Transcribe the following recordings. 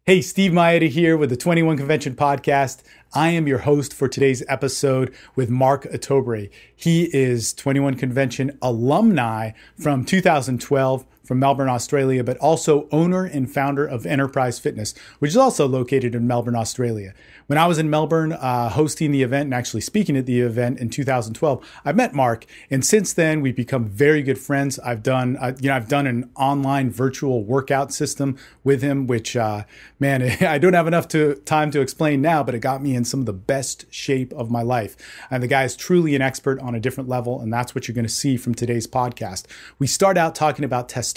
Hey, Steve Mayeda here with the 21 Convention Podcast. I am your host for today's episode with Mark Ottobre. He is 21 Convention alumni from 2012 from Melbourne, Australia, but also owner and founder of Enterprise Fitness, which is also located in Melbourne, Australia. When I was in Melbourne hosting the event and actually speaking at the event in 2012, I met Mark, and since then we've become very good friends. I've done an online virtual workout system with him, which man, I don't have enough time to explain now, but it got me in some of the best shape of my life. And the guy is truly an expert on a different level, and that's what you're going to see from today's podcast. We start out talking about testosterone,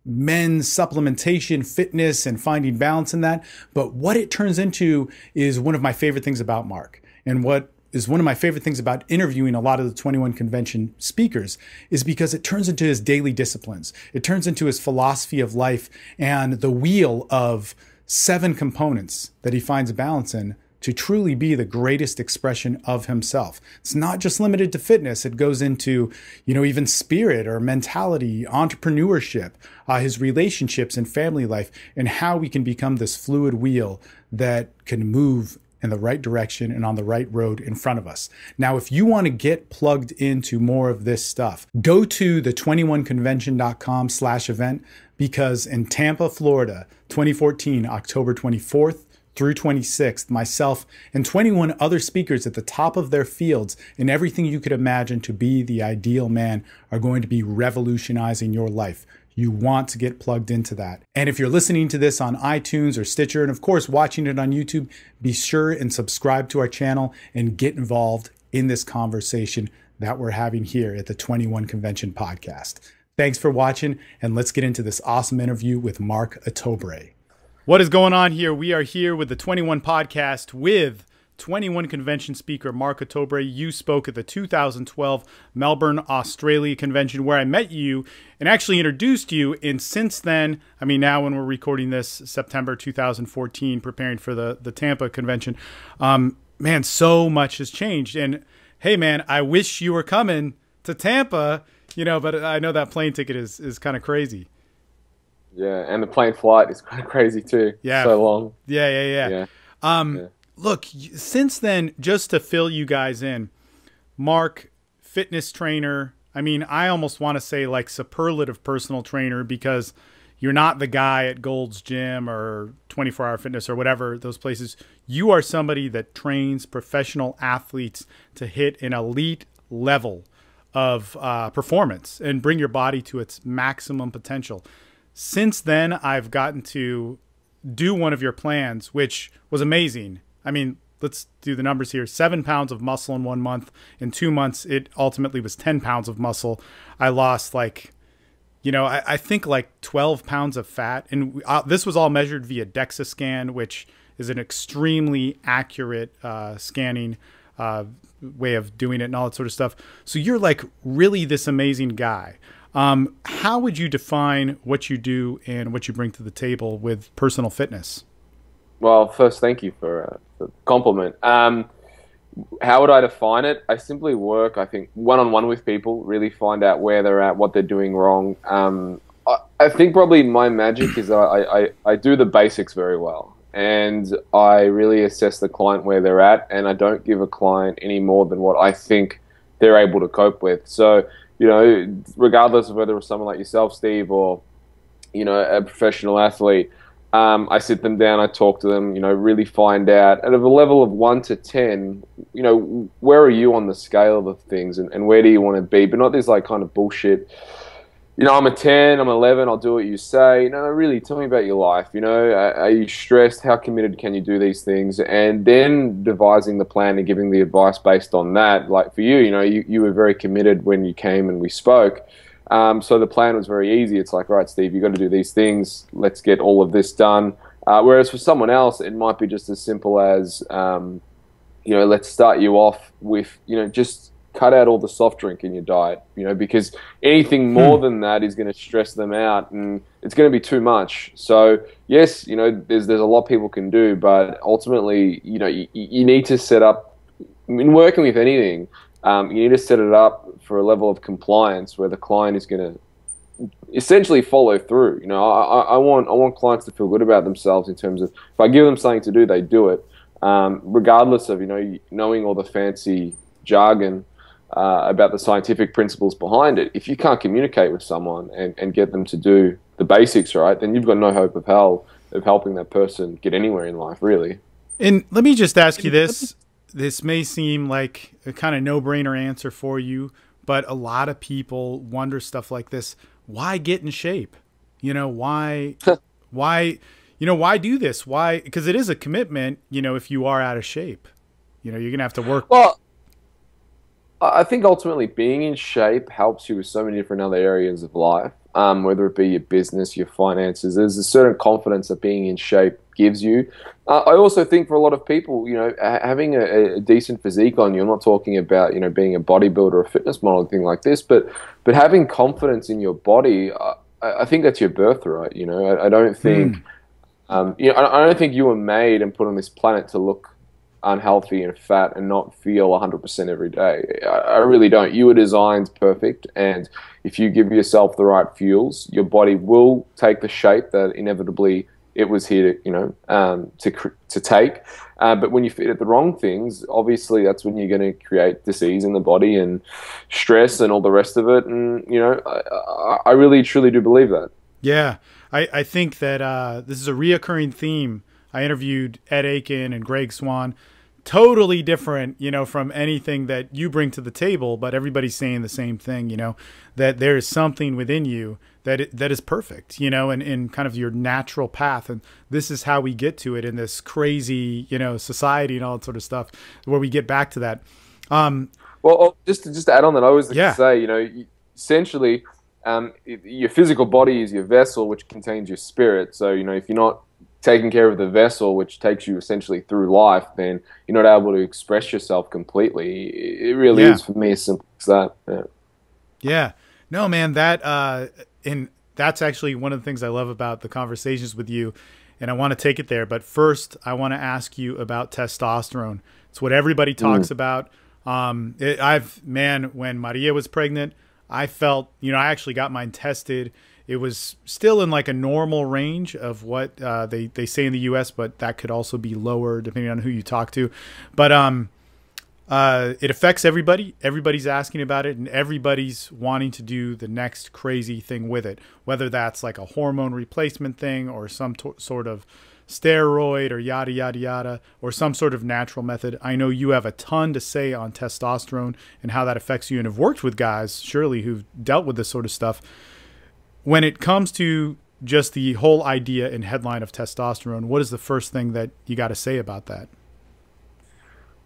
men's supplementation, fitness, and finding balance in that. But what it turns into is one of my favorite things about Mark. And what is one of my favorite things about interviewing a lot of the 21 Convention speakers is because it turns into his daily disciplines. It turns into his philosophy of life and the wheel of 7 components that he finds balance in to truly be the greatest expression of himself. It's not just limited to fitness. It goes into, even spirit or mentality, entrepreneurship, his relationships and family life, and how we can become this fluid wheel that can move in the right direction and on the right road in front of us. Now, if you want to get plugged into more of this stuff, go to the21convention.com/event, because in Tampa, Florida, 2014, October 24th, through 26th, myself and 21 other speakers at the top of their fields in everything you could imagine to be the ideal man are going to be revolutionizing your life. You want to get plugged into that. And if you're listening to this on iTunes or Stitcher, and of course watching it on YouTube, be sure and subscribe to our channel and get involved in this conversation that we're having here at the 21 Convention Podcast. Thanks for watching, and let's get into this awesome interview with Mark Ottobre. What is going on here? We are here with the 21 Podcast with 21 Convention speaker Mark Ottobre. You spoke at the 2012 Melbourne, Australia Convention where I met you and actually introduced you. And since then, now when we're recording this, September 2014, preparing for the Tampa Convention, man, so much has changed. And hey, man, I wish you were coming to Tampa, but I know that plane ticket is kind of crazy. Yeah, and the plane flight is kind of crazy too. Yeah. So long. Yeah. Look, since then, just to fill you guys in, Mark, fitness trainer. I almost want to say like superlative personal trainer, because you're not the guy at Gold's Gym or 24-Hour Fitness or whatever, those places. You are somebody that trains professional athletes to hit an elite level of performance and bring your body to its maximum potential. Since then, I've gotten to do one of your plans, which was amazing. Let's do the numbers here. 7 pounds of muscle in 1 month. In 2 months, it ultimately was 10 pounds of muscle. I lost I think 12 pounds of fat. And this was all measured via DEXA scan, which is an extremely accurate scanning way of doing it and all that sort of stuff. So you're really this amazing guy. How would you define what you do and what you bring to the table with personal fitness? Well, first, thank you for the compliment. How would I define it? I simply work, I think, one-on-one with people, really find out where they're at, what they're doing wrong. I think probably my magic is I do the basics very well, and I really assess the client where they're at, and I don't give a client any more than what I think they're able to cope with. So, regardless of whether it's someone like yourself, Steve, or, a professional athlete, I sit them down, I talk to them, really find out at a level of 1 to 10, where are you on the scale of things, and where do you want to be? But not this kind of bullshit. I'm a 10, I'm 11, I'll do what you say. No, really, tell me about your life. Are you stressed? How committed can you do these things? And then devising the plan and giving the advice based on that. Like for you, you were very committed when you came and we spoke. So the plan was very easy. It's like, right, Steve, you got to do these things. Let's get all of this done. Whereas for someone else, it might be just as simple as, let's start you off with, just cut out all the soft drink in your diet, because anything more than that is going to stress them out and it's going to be too much. So yes, there's a lot people can do, but ultimately, you need to set up, in working with anything, you need to set it up for a level of compliance where the client is going to essentially follow through. You know, I want clients to feel good about themselves in terms of if I give them something to do, they do it, regardless of, you know, knowing all the fancy jargon about the scientific principles behind it. If you can't communicate with someone and get them to do the basics right, then you've got no hope of hell of helping that person get anywhere in life, really. And let me just ask you this. This may seem like a kind of no-brainer answer for you, but a lot of people wonder stuff like this. Why get in shape? You know, why do this? Why? Because it is a commitment, you know, if you are out of shape. You know, you're going to have to work. Well, I think ultimately being in shape helps you with so many different other areas of life, whether it be your business, your finances. There's a certain confidence that being in shape gives you. I also think for a lot of people, you know, having a decent physique on you, I'm not talking about, you know, being a bodybuilder or a fitness model, thing like this, but having confidence in your body, I think that's your birthright. You know, I don't think, you know, I don't think you were made and put on this planet to look unhealthy and fat and not feel 100% every day. I really don't. You were designed perfect, and if you give yourself the right fuels, your body will take the shape that inevitably it was here to, you know, to take. But when you feed it the wrong things, obviously that's when you're going to create disease in the body and stress and all the rest of it. And, you know, I really truly do believe that. Yeah, I think that this is a reoccurring theme. I interviewed Ed Aiken and Greg Swan. Totally different, you know, from anything that you bring to the table, but everybody's saying the same thing, you know, that there is something within you that is perfect, you know, and in kind of your natural path. And this is how we get to it in this crazy, you know, society and all that sort of stuff, where we get back to that. Well, just to add on that, I always like to say, you know, essentially, your physical body is your vessel, which contains your spirit. So, you know, if you're not taking care of the vessel, which takes you essentially through life, then you're not able to express yourself completely. It really is, for me, as simple as that. Yeah. No, man, and that's actually one of the things I love about the conversations with you, and I want to take it there. But first, I want to ask you about testosterone. It's what everybody talks about. When Maria was pregnant, I felt, you know, I actually got mine tested. It was still in like a normal range of what they say in the U.S., but that could also be lower depending on who you talk to. But it affects everybody. Everybody's asking about it, and everybody's wanting to do the next crazy thing with it, whether that's like a hormone replacement thing or some sort of steroid or yada, yada, yada, or some sort of natural method. I know you have a ton to say on testosterone and how that affects you, and have worked with guys, surely, who've dealt with this sort of stuff. When it comes to just the whole idea and headline of testosterone, what is the first thing that you got to say about that?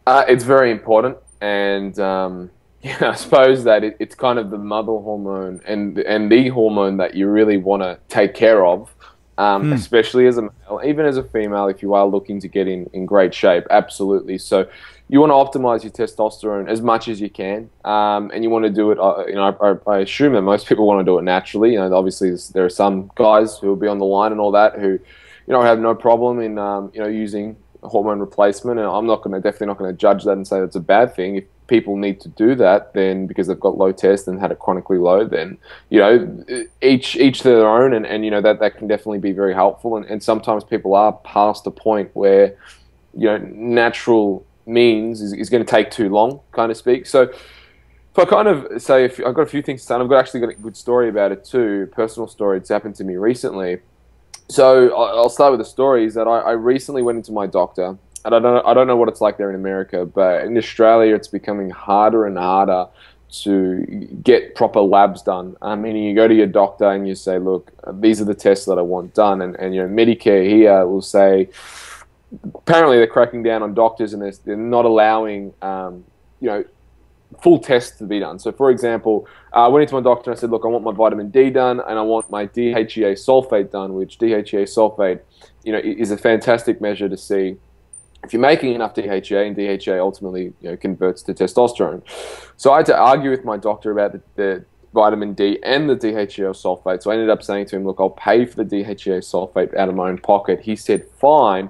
It's very important, and yeah, I suppose that it's kind of the mother hormone and the hormone that you really want to take care of, especially as a male, even as a female, if you are looking to get in great shape. Absolutely. So you want to optimize your testosterone as much as you can, and you want to do it. You know, I assume that most people want to do it naturally. You know, obviously there are some guys who will be on the line and all that who, you know, have no problem in you know, using hormone replacement, and I'm definitely not going to judge that and say that's a bad thing. If people need to do that, then because they've got low test and had it chronically low, then, you know, each to their own, and you know, that can definitely be very helpful. And sometimes people are past a point where, you know, natural means is going to take too long, kind of speak. So if I kind of say, if I've got a few things to say, I've actually got a good story about it too, personal story. It's happened to me recently. So I'll start with the story. Is that I recently went into my doctor, and I don't know what it's like there in America, but in Australia it's becoming harder and harder to get proper labs done. Meaning you go to your doctor and you say, look, these are the tests that I want done, and you know, Medicare here will say, apparently they're cracking down on doctors, and they're not allowing you know, full tests to be done. So, for example, I went into my doctor and I said, look, I want my vitamin D done, and I want my DHEA sulfate done, which DHEA sulfate, you know, is a fantastic measure to see if you're making enough DHEA, and DHEA ultimately, you know, converts to testosterone. So I had to argue with my doctor about the vitamin D and the DHEA sulfate. So I ended up saying to him, look, I'll pay for the DHEA sulfate out of my own pocket. He said, fine.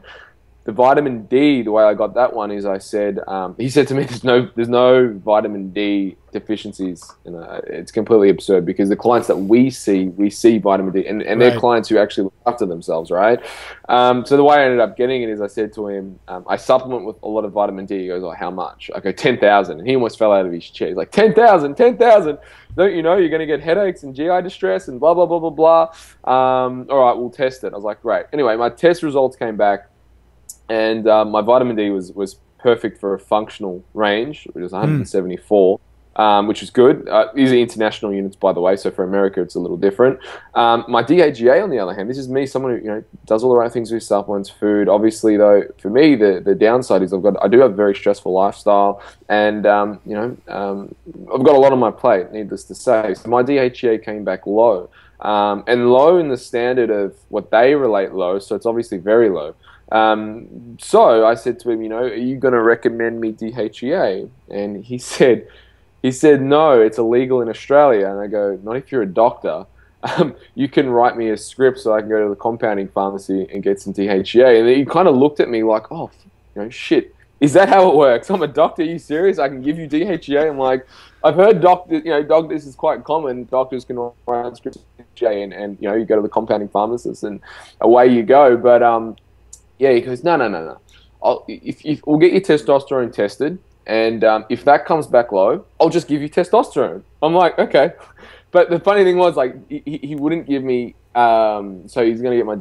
The vitamin D, the way I got that one is I said, he said to me, there's no vitamin D deficiencies. And it's completely absurd because the clients that we see vitamin D, and they're Right. clients who actually look after themselves, right? So the way I ended up getting it is I said to him, I supplement with a lot of vitamin D. He goes, oh, how much? I go, 10,000. And he almost fell out of his chair. He's like, 10,000. Don't you know you're going to get headaches and GI distress and blah, blah, blah, blah, blah. All right, we'll test it. I was like, great. Anyway, my test results came back. And my vitamin D was perfect for a functional range, which was 174, which is good. These are international units, by the way, so for America it's a little different. My DHEA, on the other hand, this is me, someone who does all the right things with supplements, food. Obviously, though, for me, the downside is I do have a very stressful lifestyle, and I've got a lot on my plate, needless to say. So my DHEA came back low, and low in the standard of what they relate low, so it's obviously very low. So I said to him, are you going to recommend me DHEA? And he said, no, it's illegal in Australia. And I go, not if you're a doctor. You can write me a script so I can go to the compounding pharmacy and get some DHEA. And he kind of looked at me like, oh, shit. Is that how it works? I'm a doctor. Are you serious? I can give you DHEA? I'm like, I've heard this is quite common. Doctors can write scripts for DHEA and you go to the compounding pharmacist and away you go. But, yeah, he goes, no. We'll get your testosterone tested, and if that comes back low, I'll just give you testosterone. I'm like, okay. But the funny thing was, like, he wouldn't give me, so he's going to get my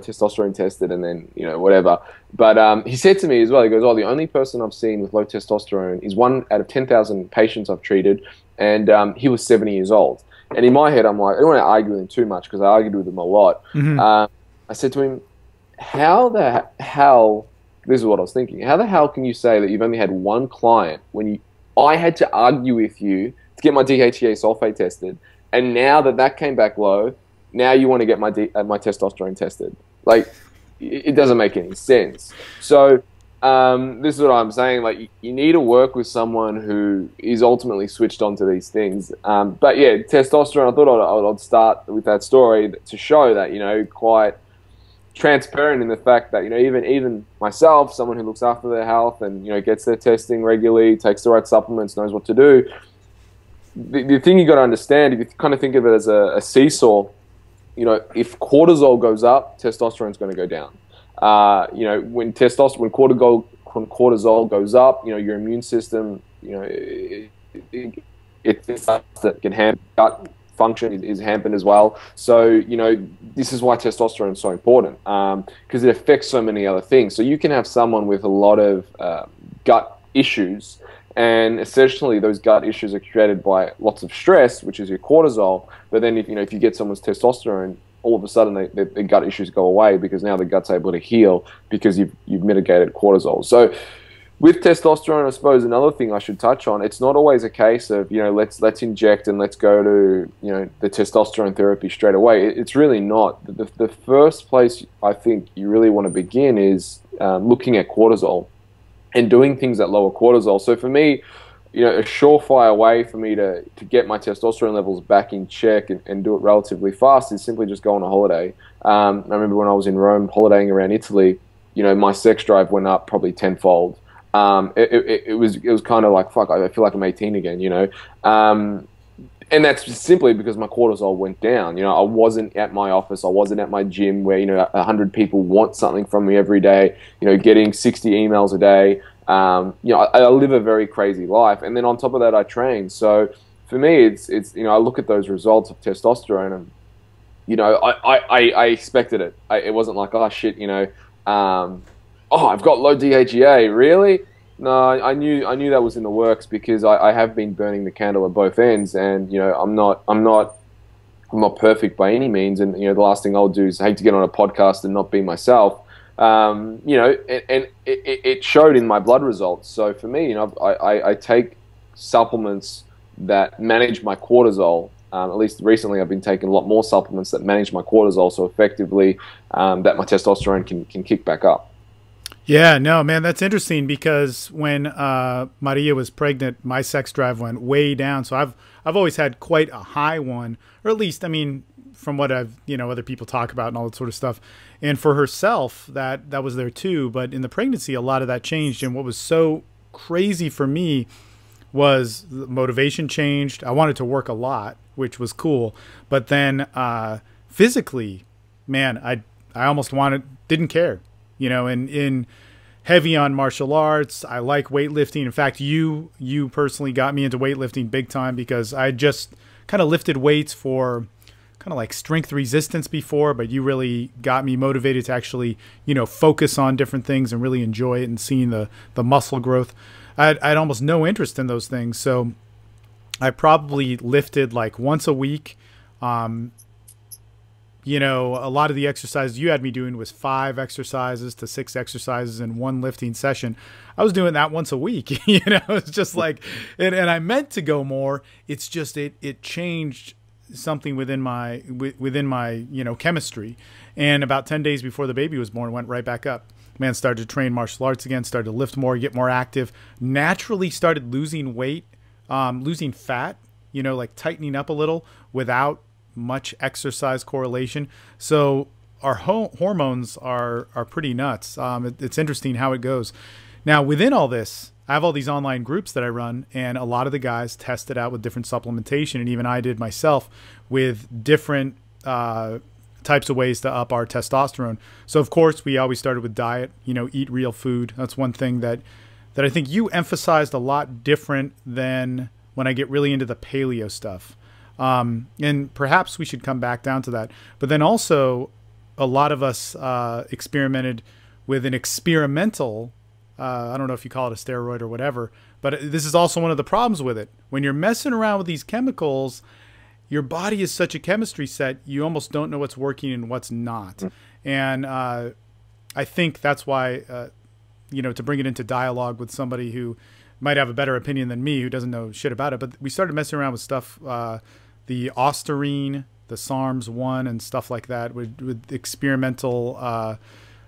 testosterone tested and then, whatever. But he said to me as well, he goes, the only person I've seen with low testosterone is 1 out of 10,000 patients I've treated, and he was 70 years old. And in my head, I'm like, I don't want to argue with him too much because I argued with him a lot. I said to him, how the hell, this is what I was thinking, how the hell can you say that you've only had one client when I had to argue with you to get my DHEA sulfate tested, and now that came back low, now you want to get my testosterone tested? Like, it doesn't make any sense. So this is what I'm saying, like, you need to work with someone who is ultimately switched on to these things. But yeah, testosterone, I thought I'd start with that story to show that, quite transparent in the fact that even myself, someone who looks after their health and gets their testing regularly, takes the right supplements, knows what to do. The thing you got to understand, if you kind of think of it as a seesaw, if cortisol goes up, testosterone is going to go down. When cortisol goes up, your immune system, it can hamper gut function is hampered as well. So, this is why testosterone is so important, because it affects so many other things. So you can have someone with a lot of gut issues, and essentially those gut issues are created by lots of stress, which is your cortisol. But then if you get someone's testosterone, all of a sudden the gut issues go away because now the gut's able to heal because you've mitigated cortisol. So with testosterone, I suppose another thing I should touch on, it's not always a case of, let's inject and let's go to, the testosterone therapy straight away. It's really not. The first place I think you really want to begin is looking at cortisol and doing things that lower cortisol. So for me, a surefire way for me to get my testosterone levels back in check and do it relatively fast is simply just go on a holiday. I remember when I was in Rome holidaying around Italy, my sex drive went up probably tenfold. It was kind of like, fuck, I feel like I'm 18 again, and that's just simply because my cortisol went down. I wasn't at my office, I wasn't at my gym where 100 people want something from me every day, getting 60 emails a day. I live a very crazy life, and then on top of that I train. So for me it's I look at those results of testosterone and I expected it. It wasn't like, oh shit, I've got low DHEA, really? No, I knew that was in the works because I have been burning the candle at both ends, and I'm not perfect by any means, and the last thing I'll do is hate to get on a podcast and not be myself. And it showed in my blood results. So for me, I take supplements that manage my cortisol. At least recently, I've been taking a lot more supplements that manage my cortisol, so effectively that my testosterone can kick back up. Yeah, no, man, that's interesting because when Maria was pregnant, my sex drive went way down. So I've always had quite a high one, or at least, from what I've, other people talk about and all that sort of stuff. And for herself, that was there too. But in the pregnancy, a lot of that changed. And what was so crazy for me was the motivation changed. I wanted to work a lot, which was cool. But then physically, man, I almost didn't care, and in heavy on martial arts. I like weightlifting. In fact, you personally got me into weightlifting big time, because I just kind of lifted weights for kind of like strength resistance before, but you really got me motivated to actually, focus on different things and really enjoy it, and seeing the muscle growth. I had almost no interest in those things. So I probably lifted like once a week. A lot of the exercises you had me doing was 5 exercises to 6 exercises in one lifting session. I was doing that once a week. It's just like, and I meant to go more. It's just, it changed something within my chemistry. And about 10 days before the baby was born, went right back up. Man, started to train martial arts again, started to lift more, get more active, naturally started losing weight, losing fat, like tightening up a little without much exercise correlation. So our hormones are pretty nuts. It's interesting how it goes. Now, within all this, I have all these online groups that I run, and a lot of the guys test it out with different supplementation, and even I did myself with different types of ways to up our testosterone. So of course, we always started with diet, eat real food. That's one thing that I think you emphasized a lot different than when I get really into the paleo stuff. And perhaps we should come back down to that. But then also, a lot of us experimented with an experimental, I don't know if you call it a steroid or whatever, but this is also one of the problems with it. When you're messing around with these chemicals, your body is such a chemistry set, you almost don't know what's working and what's not. And I think that's why, to bring it into dialogue with somebody who might have a better opinion than me, who doesn't know shit about it, but we started messing around with stuff, the Osterine, the SARMs 1 and stuff like that, with experimental,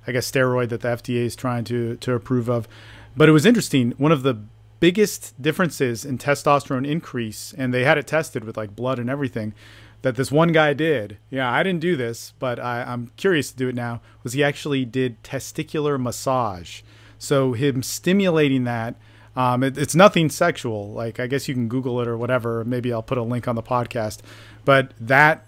steroid that the FDA is trying to approve of. But it was interesting. One of the biggest differences in testosterone increase, and they had it tested with like blood and everything, that this one guy did. Yeah, I didn't do this, but I'm curious to do it now, was he actually did testicular massage. So him stimulating that, it's nothing sexual. Like, I guess you can Google it or whatever. Maybe I'll put a link on the podcast. But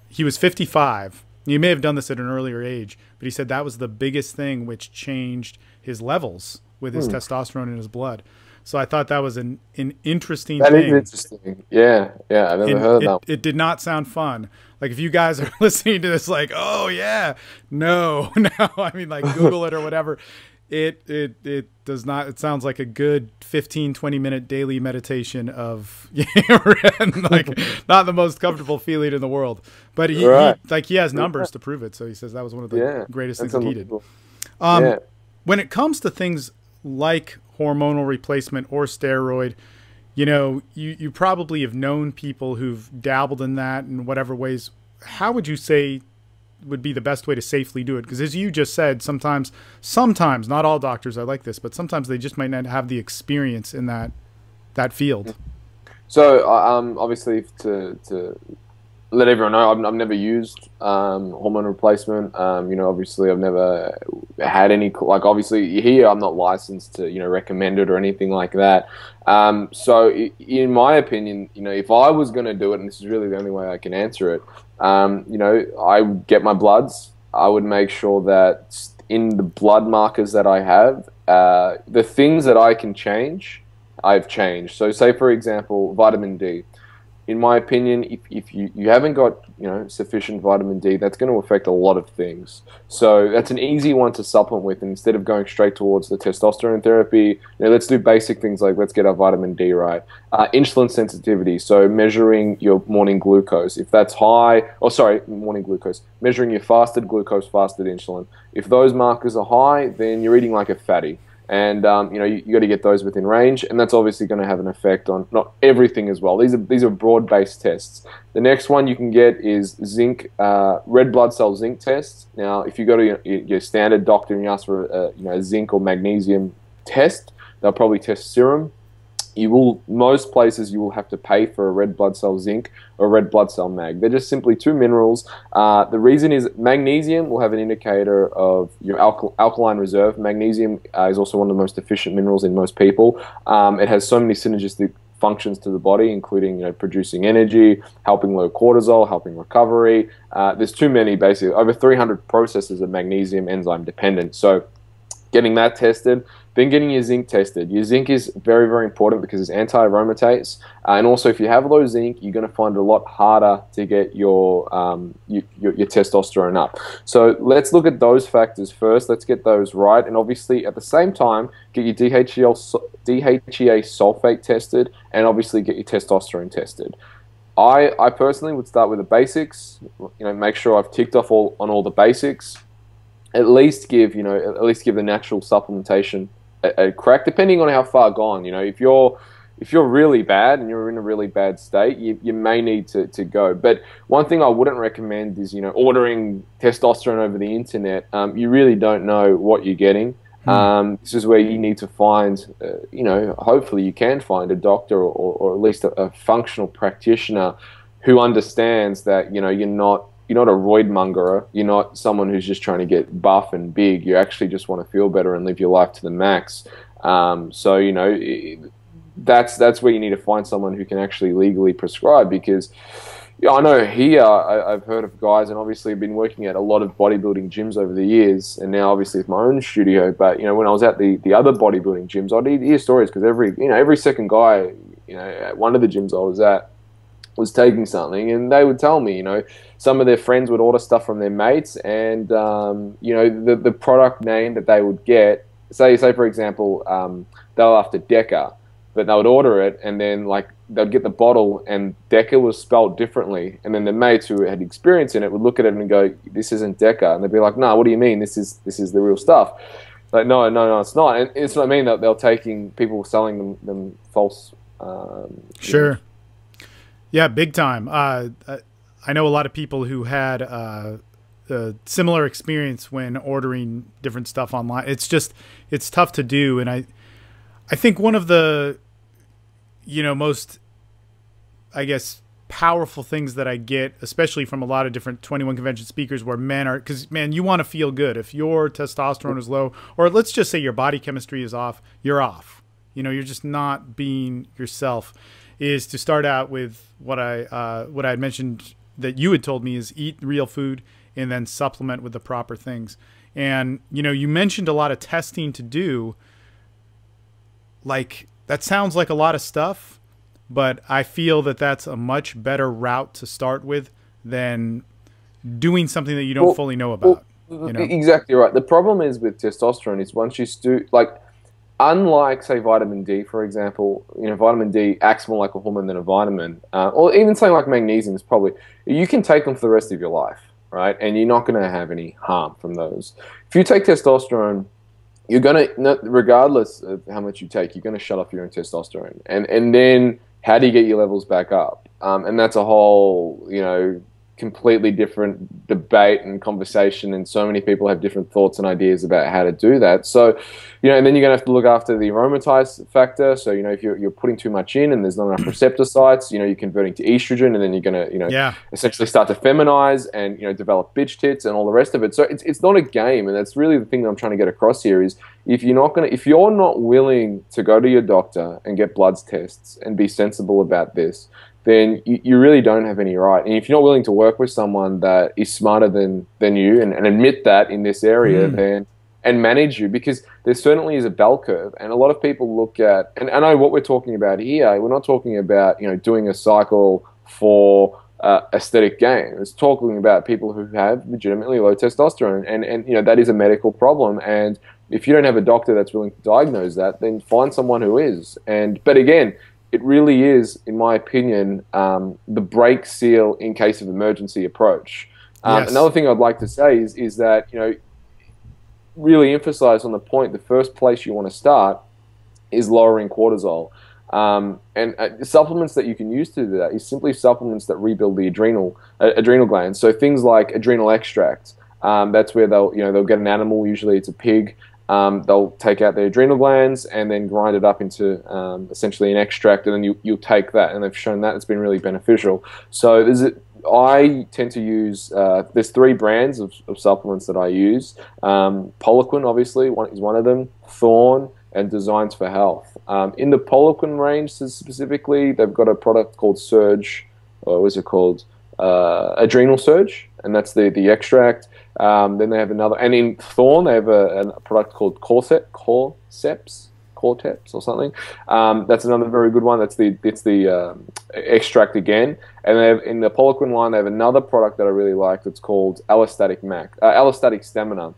he was 55. You may have done this at an earlier age, but he said that was the biggest thing which changed his levels with his testosterone in his blood. So I thought that was an interesting thing. That is interesting. Yeah. I never heard that. It did not sound fun. Like, if you guys are listening to this, like, oh yeah, no. I mean, like, Google it or whatever. It does not. It sounds like a good 15-20 minute daily meditation of like not the most comfortable feeling in the world. But he has numbers to prove it. So he says that was one of the greatest things that he did. When it comes to things like hormonal replacement or steroid, you probably have known people who've dabbled in that in whatever ways. How would you say would be the best way to safely do it? Because as you just said, sometimes, not all doctors are like this, but sometimes they just might not have the experience in that field. So obviously, to let everyone know, I've never used hormone replacement. Obviously I've never had any, like, obviously here I'm not licensed to, recommend it or anything like that. So in my opinion, if I was going to do it, and this is really the only way I can answer it, I get my bloods. I would make sure that in the blood markers that I have, the things that I can change, I've changed. So say, for example, vitamin D. In my opinion, if you haven't got sufficient vitamin D, that's going to affect a lot of things. So that's an easy one to supplement with. And instead of going straight towards the testosterone therapy, let's do basic things like let's get our vitamin D right. Insulin sensitivity, so measuring your morning glucose. If that's high, morning glucose, measuring your fasted glucose, fasted insulin. If those markers are high, then you're eating like a fatty. And you got to get those within range, and that's obviously going to have an effect on not everything as well. These are broad-based tests. The next one you can get is zinc, red blood cell zinc tests. Now, if you go to your standard doctor and you ask for a zinc or magnesium test, they'll probably test serum. most places you will have to pay for a red blood cell zinc or red blood cell mag. They're just simply two minerals. The reason is magnesium will have an indicator of your alkaline reserve. Magnesium is also one of the most efficient minerals in most people. It has so many synergistic functions to the body, including producing energy, helping low cortisol, helping recovery. There's too many, basically over 300 processes of magnesium enzyme dependent. So getting that tested, then getting your zinc tested. Your zinc is very, very important because it's anti-aromatase, and also if you have low zinc, you're going to find it a lot harder to get your testosterone up. So let's look at those factors first. Let's get those right, and obviously at the same time, get your DHEA sulfate tested, and obviously get your testosterone tested. I personally would start with the basics. Make sure I've ticked off on all the basics. At least give the natural supplementation a crack, depending on how far gone. If you're really bad and you're in a really bad state, you may need to go. But one thing I wouldn't recommend is ordering testosterone over the internet. You really don't know what you're getting. This is where you need to find, hopefully you can find a doctor or at least a functional practitioner who understands that you're not a roid mongerer. You're not someone who's just trying to get buff and big. You actually just want to feel better and live your life to the max. That's where you need to find someone who can actually legally prescribe, because I know here I've heard of guys, and obviously I've been working at a lot of bodybuilding gyms over the years, and now obviously it's my own studio. But when I was at the other bodybuilding gyms, I'd hear stories, because every second guy at one of the gyms I was at was taking something, and they would tell me, some of their friends would order stuff from their mates, and the product name that they would get, say for example, they were after Deca, but they would order it, and then they'd get the bottle, and Deca was spelled differently, and then the mates who had experience in it would look at it and go, "This isn't Deca," and they'd be like, "No, what do you mean? This is the real stuff." Like, no, it's not. And it's what I mean, that they're taking people selling them false. Sure. Yeah, big time. I know a lot of people who had a similar experience when ordering different stuff online. It's tough to do. And I think one of the, most, I guess, powerful things that I get, especially from a lot of different 21 convention speakers where men are, because, man, you want to feel good. If your testosterone is low, or let's just say your body chemistry is off, you're off. You're just not being yourself. Is to start out with what I had mentioned that you had told me is eat real food and then supplement with the proper things. And, you mentioned a lot of testing to do. That sounds like a lot of stuff, but I feel that that's a much better route to start with than doing something that you don't fully know about. Exactly right. The problem is with testosterone is once you unlike, say, vitamin D, for example, vitamin D acts more like a hormone than a vitamin, or even something like magnesium is probably, you can take them for the rest of your life, right? And you're not going to have any harm from those. If you take testosterone, you're going to, regardless of how much you take, you're going to shut off your own testosterone. And then how do you get your levels back up? And that's a whole, completely different debate and conversation, and so many people have different thoughts and ideas about how to do that. So, and then you're going to have to look after the aromatase factor. So, if you're putting too much in and there's not enough receptor sites, you're converting to estrogen, and then you're going to, essentially start to feminize and, develop bitch tits and all the rest of it. So it's not a game, and that's really the thing that I'm trying to get across here is if you're not willing to go to your doctor and get bloods tests and be sensible about this, then you really don't have any right. And if you're not willing to work with someone that is smarter than you and admit that in this area, then and manage you, because there certainly is a bell curve. And a lot of people look at, and I know what we're talking about here, we're not talking about doing a cycle for aesthetic gain. It's talking about people who have legitimately low testosterone, and that is a medical problem. And if you don't have a doctor that's willing to diagnose that, then find someone who is. But again, it really is, in my opinion, the break seal in case of emergency approach. Yes. Another thing I'd like to say is that, really emphasize on the point, the first place you want to start is lowering cortisol. And supplements that you can use to do that is simply supplements that rebuild the adrenal glands. So things like adrenal extract. That's where they'll get an animal, usually it's a pig, they'll take out their adrenal glands and then grind it up into essentially an extract, and then you'll take that, and they've shown that it's been really beneficial. So I tend to use, there's 3 brands of supplements that I use. Poliquin, obviously, is one of them, Thorn, and Designs for Health. In the Poliquin range specifically, they've got a product called Surge, or what's it called? Adrenal Surge, and that's the extract. Then they have another, and in Thorn they have a product called Corceps or something. That's another very good one. It's the extract again. And they have, in the Poliquin line, they have another product that I really like that's called Allostatic Stamina,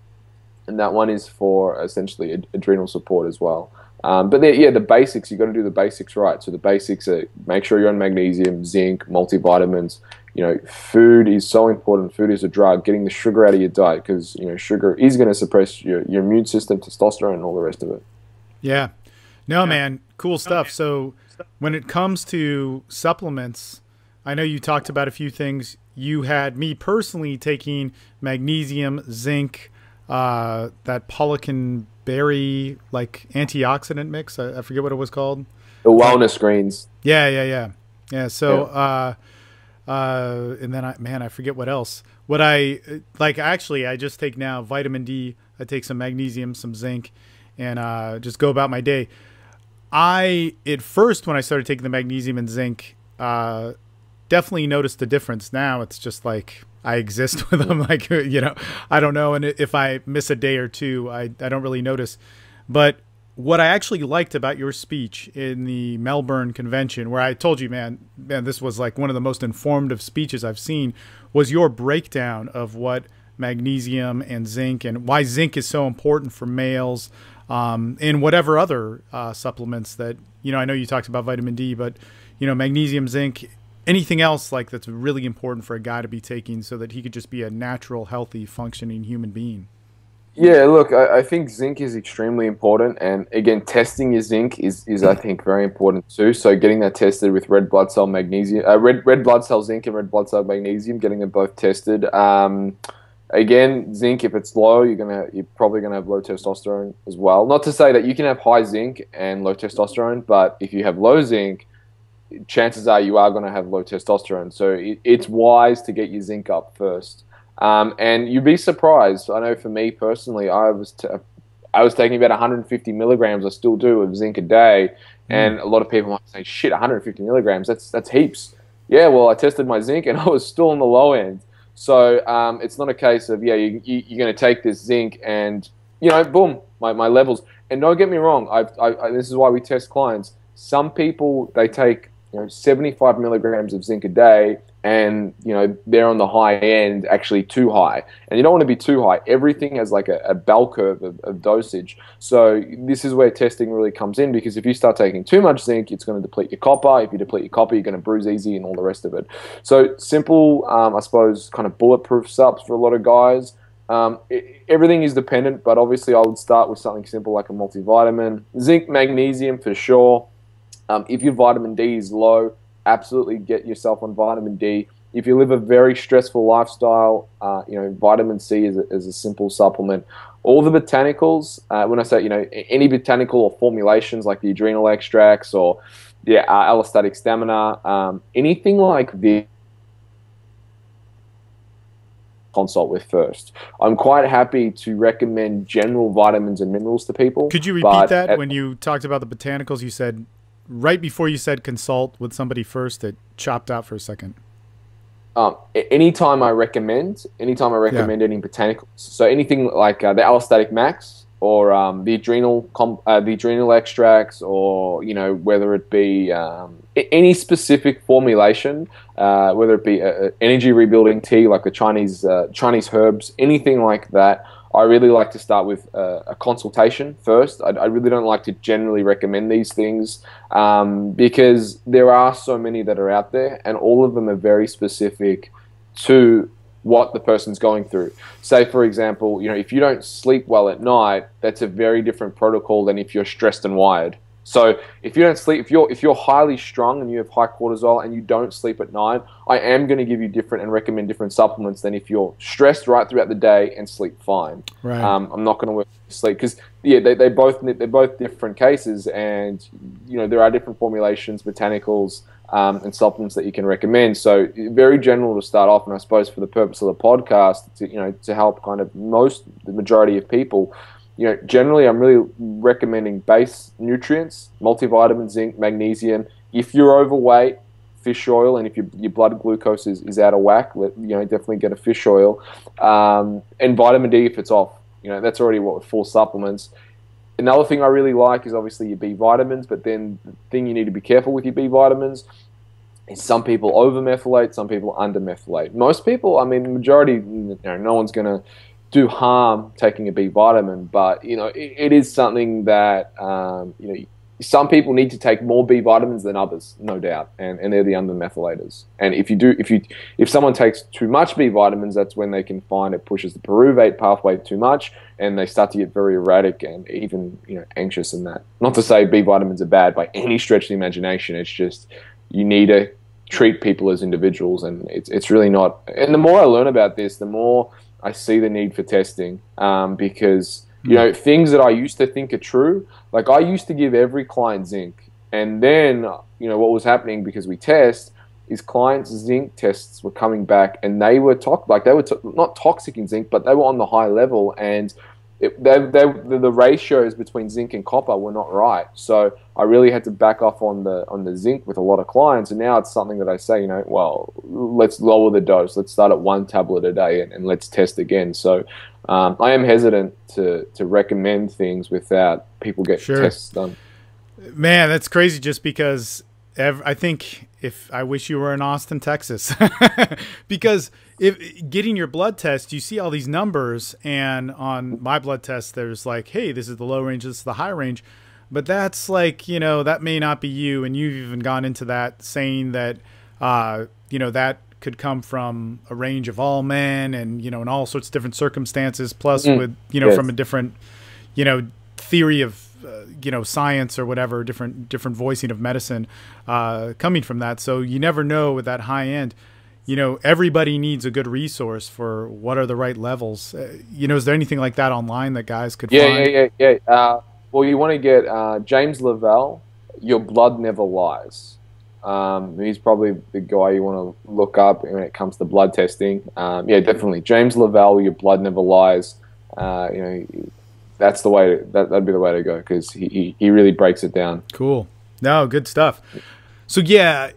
and that one is for essentially adrenal support as well. But the basics, you've got to do the basics right. So the basics are, make sure you're on magnesium, zinc, multivitamins. You know, food is so important. Food is a drug. Getting the sugar out of your diet, because, you know, sugar is going to suppress your immune system, testosterone, and all the rest of it. Yeah. No, man, cool stuff. So when it comes to supplements, I know you talked about a few things. You had me personally taking magnesium, zinc, that Poliquin berry, like, antioxidant mix. I forget what it was called. The wellness greens. Yeah. So, and then I forget what else. What I just take now vitamin D. I take some magnesium, some zinc, and just go about my day. At first, when I started taking the magnesium and zinc, definitely noticed the difference. Now it's just like I exist with them. Like, you know, I don't know. And if I miss a day or two, I don't really notice. But what I actually liked about your speech in the Melbourne convention, where I told you, man, this was like one of the most informative speeches I've seen, was your breakdown of what magnesium and zinc, and why zinc is so important for males, and whatever other supplements that, you know, I know you talked about vitamin D, but, you know, magnesium, zinc, anything else like that's really important for a guy to be taking so that he could just be a natural, healthy, functioning human being. Yeah, look, I think zinc is extremely important, and again, testing your zinc is I think very important too. So getting that tested with red blood cell magnesium, red blood cell zinc and red blood cell magnesium, getting them both tested. Again, zinc, if it's low, you're probably gonna have low testosterone as well. Not to say that you can have high zinc and low testosterone, but if you have low zinc, chances are you are going to have low testosterone. So it's wise to get your zinc up first. And you'd be surprised. I know for me personally, I was taking about 150 milligrams, I still do, of zinc a day. And a lot of people might say, shit, 150 milligrams, that's heaps. Yeah, well, I tested my zinc and I was still on the low end. So it's not a case of, you're going to take this zinc and, you know, boom, my levels. And don't get me wrong, this is why we test clients. Some people, they take 75 milligrams of zinc a day, and they're on the high end, actually too high. And you don't want to be too high. Everything has like a bell curve of dosage. So this is where testing really comes in, because if you start taking too much zinc, it's going to deplete your copper. If you deplete your copper, you're going to bruise easy and all the rest of it. So simple, I suppose, kind of bulletproof subs for a lot of guys. Everything is dependent, but obviously I would start with something simple like a multivitamin. Zinc, magnesium for sure. If your vitamin D is low, absolutely get yourself on vitamin D. If you live a very stressful lifestyle, vitamin C is a simple supplement. All the botanicals, when I say, any botanical or formulations like the adrenal extracts or allostatic stamina, anything like this, consult with first. I'm quite happy to recommend general vitamins and minerals to people. Could you repeat that? When you talked about the botanicals, you said, right before you said consult with somebody first, it chopped out for a second. Anytime I recommend any botanicals, so anything like the allostatic max or the adrenal extracts, or whether it be any specific formulation, whether it be energy rebuilding tea like the Chinese herbs, anything like that. I really like to start with a consultation first. I really don't like to generally recommend these things because there are so many that are out there, and all of them are very specific to what the person's going through. Say, for example, if you don't sleep well at night, that's a very different protocol than if you're stressed and wired. So if you don't sleep, if you're highly strung and you have high cortisol and you don't sleep at night, I am going to give you different and recommend different supplements than if you're stressed right throughout the day and sleep fine. Right. I'm not going to work sleep because they're both different cases, and there are different formulations, botanicals, and supplements that you can recommend. So very general to start off, and I suppose for the purpose of the podcast, to help kind of the majority of people. Generally, I'm really recommending base nutrients, multivitamin, zinc, magnesium. If you're overweight, fish oil, and if your blood glucose is out of whack, definitely get a fish oil. And vitamin D if it's off. That's already what with full supplements. Another thing I really like is obviously your B vitamins, but then the thing you need to be careful with your B vitamins is some people over-methylate, some people under-methylate. Most people, the majority, no one's going to do harm taking a B vitamin, but it is something that some people need to take more B vitamins than others, no doubt, and they're the under-methylators. And if someone takes too much B vitamins, that's when they can find it pushes the pyruvate pathway too much, and they start to get very erratic and even anxious in that. Not to say B vitamins are bad by any stretch of the imagination. It's just you need to treat people as individuals, and it's really not. And the more I learn about this, the more I see the need for testing, because things that I used to think are true, like I used to give every client zinc, and then what was happening because we test is clients' zinc tests were coming back and they were not toxic in zinc, but they were on the high level, and the ratios between zinc and copper were not right. So I really had to back off on the zinc with a lot of clients, and now it's something that I say, well, let's lower the dose. Let's start at 1 tablet a day and let's test again. So I am hesitant to recommend things without people get tests done. Man, that's crazy. Just because I think I wish you were in Austin, Texas, because if getting your blood test, you see all these numbers, and on my blood test, there's like, hey, this is the low range, this is the high range. But that's like, that may not be you. And you've even gone into that saying that, that could come from a range of all men and, in all sorts of different circumstances, plus with, yes. from a different, theory of, science or whatever, different voicing of medicine, coming from that. So you never know with that high end, everybody needs a good resource for what are the right levels. Is there anything like that online that guys could find? Yeah. Well, you want to get James Lavelle, Your Blood Never Lies. He's probably the guy you want to look up when it comes to blood testing. Yeah, definitely. James Lavelle, Your Blood Never Lies. That's the way. That'd be the way to go, because he really breaks it down. Cool. No, good stuff. So yeah,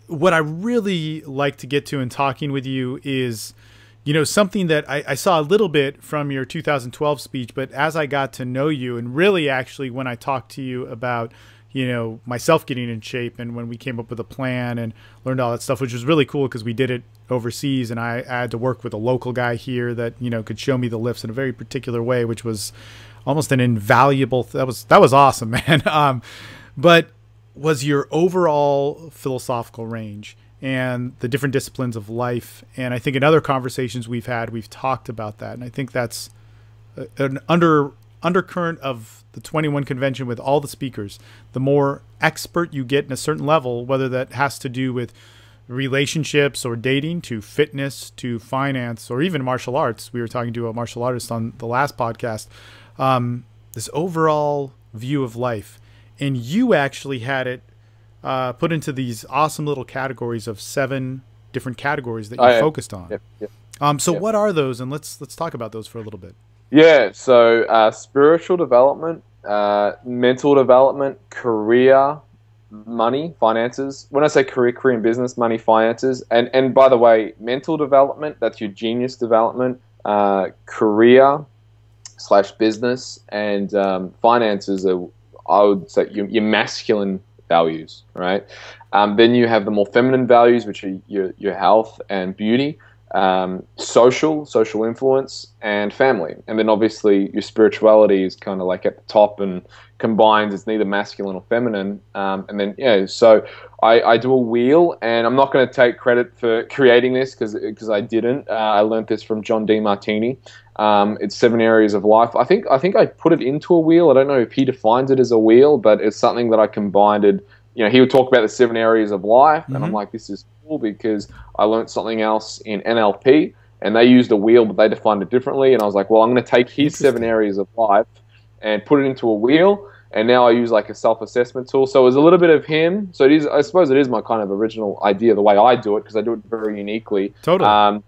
what I really like to get to in talking with you is, something that I saw a little bit from your 2012 speech, but as I got to know you, and really actually when I talked to you about, myself getting in shape, and when we came up with a plan and learned all that stuff, which was really cool because we did it overseas, and I had to work with a local guy here that, could show me the lifts in a very particular way, which was almost an invaluable, that was awesome, man. But was your overall philosophical range and the different disciplines of life. And I think in other conversations we've had, we've talked about that. And I think that's an undercurrent of the 21 convention with all the speakers. The more expert you get in a certain level, whether that has to do with relationships or dating, to fitness, to finance, or even martial arts. We were talking to a martial artist on the last podcast. This overall view of life. And you actually had it put into these awesome little categories of 7 different categories that you focused on. Yep. So what are those? And let's talk about those for a little bit. Yeah. So spiritual development, mental development, career, money, finances. When I say career and business, money, finances. And by the way, mental development, that's your genius development, career / business, and finances are, I would say, your masculine values, right? Then you have the more feminine values, which are your health and beauty, social influence, and family. And then obviously your spirituality is kind of like at the top and combines. It's neither masculine or feminine. And then, so I do a wheel, and I'm not going to take credit for creating this because I didn't. I learned this from John D. Martini. It's 7 areas of life. I think I put it into a wheel. I don't know if he defines it as a wheel, but it's something that I combined. He would talk about the 7 areas of life, and I'm like, this is cool because I learned something else in NLP, and they used a wheel, but they defined it differently. And I was like, well, I'm going to take his 7 areas of life and put it into a wheel. And now I use like a self-assessment tool. So it was a little bit of him. So I suppose it is my kind of original idea, the way I do it, because I do it very uniquely. Totally.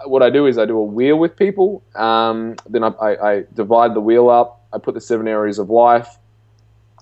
What I do is I do a wheel with people. Then I divide the wheel up. I put the 7 areas of life.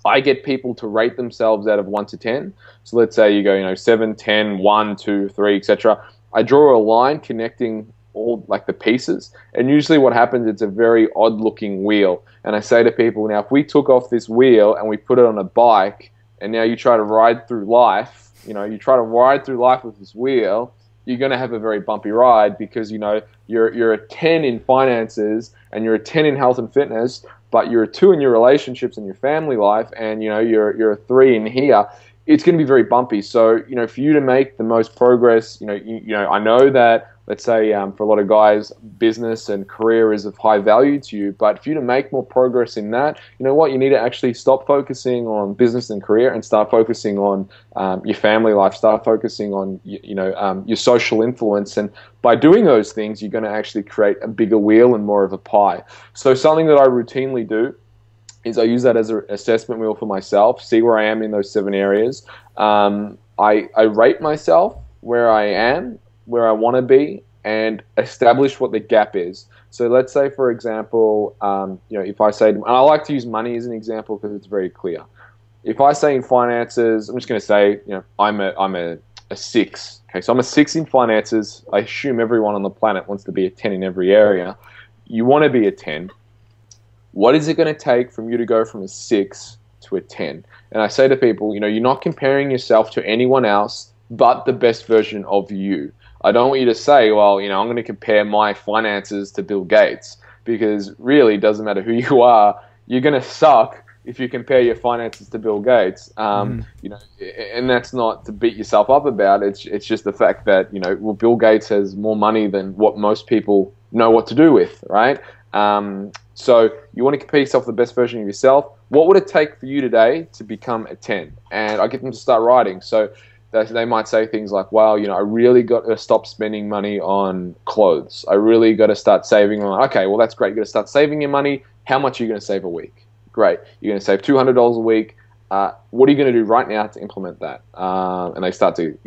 I get people to rate themselves out of 1 to 10. So let's say you go, 7, 10, 1, 2, 3, etc. I draw a line connecting all like the pieces, and usually what happens, it's a very odd looking wheel, and I say to people, now if we took off this wheel and we put it on a bike, and now you try to ride through life, you try to ride through life with this wheel, you're going to have a very bumpy ride, because you're a 10 in finances and you're a 10 in health and fitness, but you're a 2 in your relationships and your family life, and you're a 3 in here. It's going to be very bumpy. So for you to make the most progress, I know that, let's say for a lot of guys, business and career is of high value to you, but for you to make more progress in that, you need to actually stop focusing on business and career and start focusing on your family life, start focusing on your social influence, and by doing those things, you're going to actually create a bigger wheel and more of a pie. So something that I routinely do is I use that as an assessment wheel for myself, see where I am in those 7 areas. I rate myself where I am, where I want to be, and establish what the gap is. So let's say, for example, if I say, and I like to use money as an example because it's very clear. If I say in finances, I'm just going to say, I'm a 6. Okay, so I'm a 6 in finances. I assume everyone on the planet wants to be a 10 in every area. You want to be a 10. What is it going to take from you to go from a 6 to a 10? And I say to people, you're not comparing yourself to anyone else but the best version of you. I don't want you to say, well, I'm going to compare my finances to Bill Gates, because really it doesn't matter who you are. You're going to suck if you compare your finances to Bill Gates. And that's not to beat yourself up about. It's just the fact that, Bill Gates has more money than what most people know what to do with, right? So you want to compare yourself to the best version of yourself. What would it take for you today to become a 10? And I get them to start writing. So they might say things like, well, I really got to stop spending money on clothes. I really got to start saving on, okay, well, that's great. You got to start saving your money. How much are you going to save a week? Great. You're going to save $200 a week. What are you going to do right now to implement that? And they start to,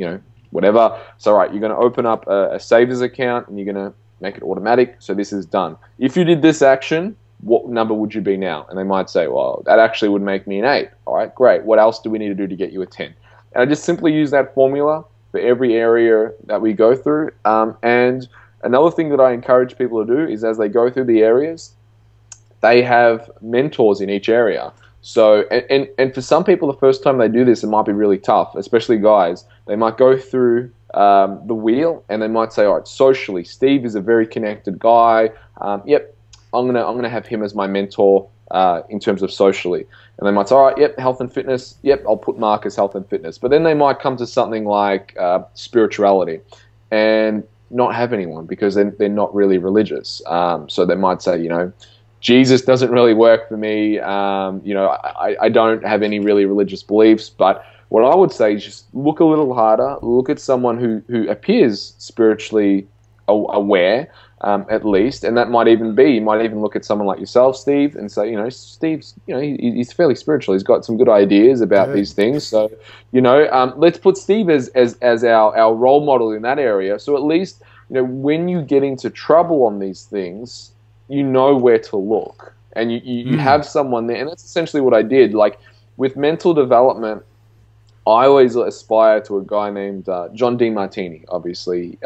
whatever. So, right, you're going to open up a savers account and you're going to make it automatic. So this is done. If you did this action, what number would you be now? And they might say, well, that actually would make me an 8. All right, great. What else do we need to do to get you a 10? And I just simply use that formula for every area that we go through. And another thing that I encourage people to do is, as they go through the areas, they have mentors in each area. So, and for some people, the first time they do this, it might be really tough, especially guys. They might go through the wheel and they might say, all right, socially, Steve is a very connected guy. Yep, I'm gonna have him as my mentor in terms of socially. And they might say, all right, yep, health and fitness. Yep, I'll put Mark as health and fitness. But then they might come to something like spirituality and not have anyone, because they're not really religious. So they might say, Jesus doesn't really work for me. I don't have any really religious beliefs. But what I would say is just look a little harder. Look at someone who appears spiritually aware, at least, and that might even be, you might even look at someone like yourself, Steve, and say, Steve's, he's fairly spiritual. He's got some good ideas about these things. So, let's put Steve as our role model in that area. So at least, when you get into trouble on these things, you know where to look, and you have someone there. And that's essentially what I did. Like with mental development, I always aspire to a guy named John DeMartini, obviously.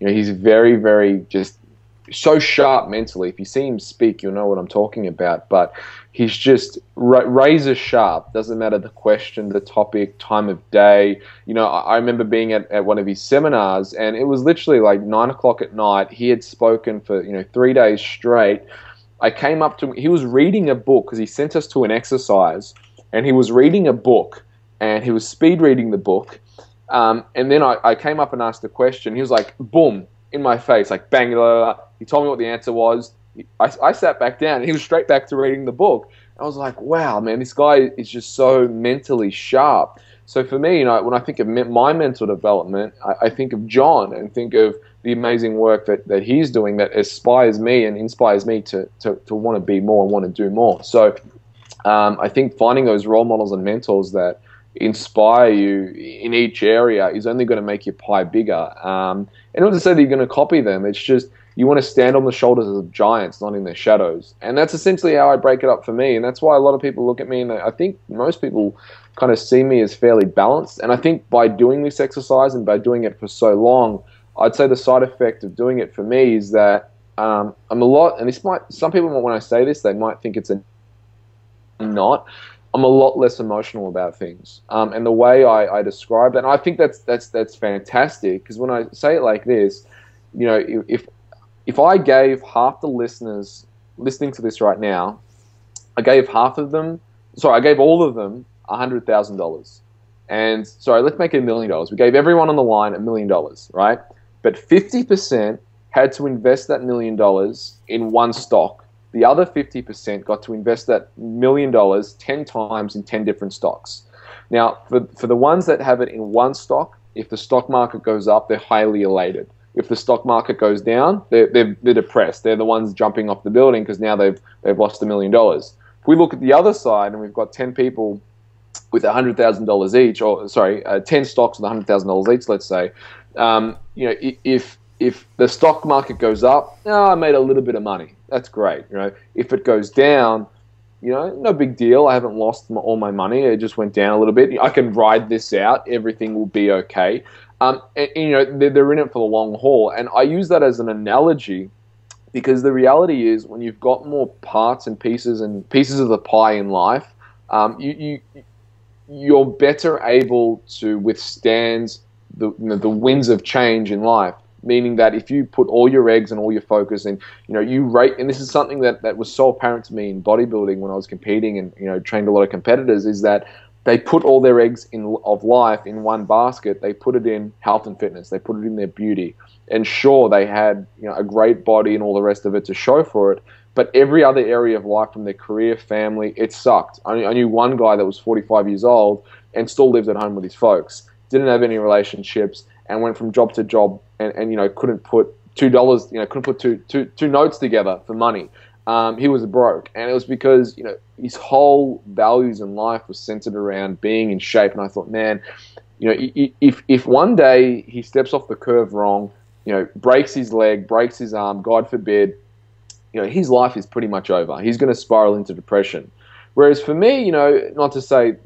He's very, very just so sharp mentally. If you see him speak, you'll know what I'm talking about. But he's just razor sharp. Doesn't matter the question, the topic, time of day. I remember being at one of his seminars, and it was literally like 9 o'clock at night. He had spoken for 3 days straight. I came up to him. He was reading a book because he sent us to an exercise, and he was reading a book. And he was speed reading the book. And then I came up and asked a question. He was like, boom, in my face, like bang, blah, blah, blah. He told me what the answer was. I sat back down and he was straight back to reading the book. I was like, wow, man, this guy is just so mentally sharp. So for me, when I think of my mental development, I think of John and think of the amazing work that he's doing that inspires me and inspires me to want to be more and want to do more. So I think finding those role models and mentors that inspire you in each area is only going to make your pie bigger. And not to say that you're going to copy them. It's just you want to stand on the shoulders of giants, not in their shadows. And that's essentially how I break it up for me. And that's why a lot of people look at me, and I think most people kind of see me as fairly balanced. And I think by doing this exercise and by doing it for so long, I'd say the side effect of doing it for me is that I'm a lot, and some people, when I say this, they might think it's not. I'm a lot less emotional about things. And the way I describe that, and I think that's fantastic, because when I say it like this, if I gave half the listeners listening to this right now, I gave all of them $100,000. And sorry, let's make it $1 million. We gave everyone on the line $1 million, right? But 50% had to invest that $1 million in one stock. The other 50% got to invest that $1 million 10 times in 10 different stocks. Now, for the ones that have it in one stock, if the stock market goes up, they're highly elated. If the stock market goes down, they're depressed. They're the ones jumping off the building because now they've lost $1 million. If we look at the other side and we've got 10 people with $100,000 each, or 10 stocks with $100,000 each, let's say, if the stock market goes up, I made a little bit of money. That's great. If it goes down, no big deal. I haven't lost all my money. It just went down a little bit. I can ride this out. Everything will be okay. And they're in it for the long haul. And I use that as an analogy because the reality is when you've got more parts and pieces of the pie in life, you're better able to withstand the winds of change in life. Meaning that if you put all your eggs and all your focus and you rate, and this is something that was so apparent to me in bodybuilding when I was competing and trained a lot of competitors, is that they put all their eggs of life in one basket. They put it in health and fitness. They put it in their beauty. And sure, they had a great body and all the rest of it to show for it. But every other area of life, from their career, family, it sucked. I knew one guy that was 45 years old and still lived at home with his folks. Didn't have any relationships and went from job to job and couldn't put $2, couldn't put two notes together for money. He was broke, and it was because his whole values in life was centered around being in shape. And I thought, man, if one day he steps off the curve wrong, breaks his leg, breaks his arm, God forbid, his life is pretty much over. He's going to spiral into depression. Whereas for me, not to say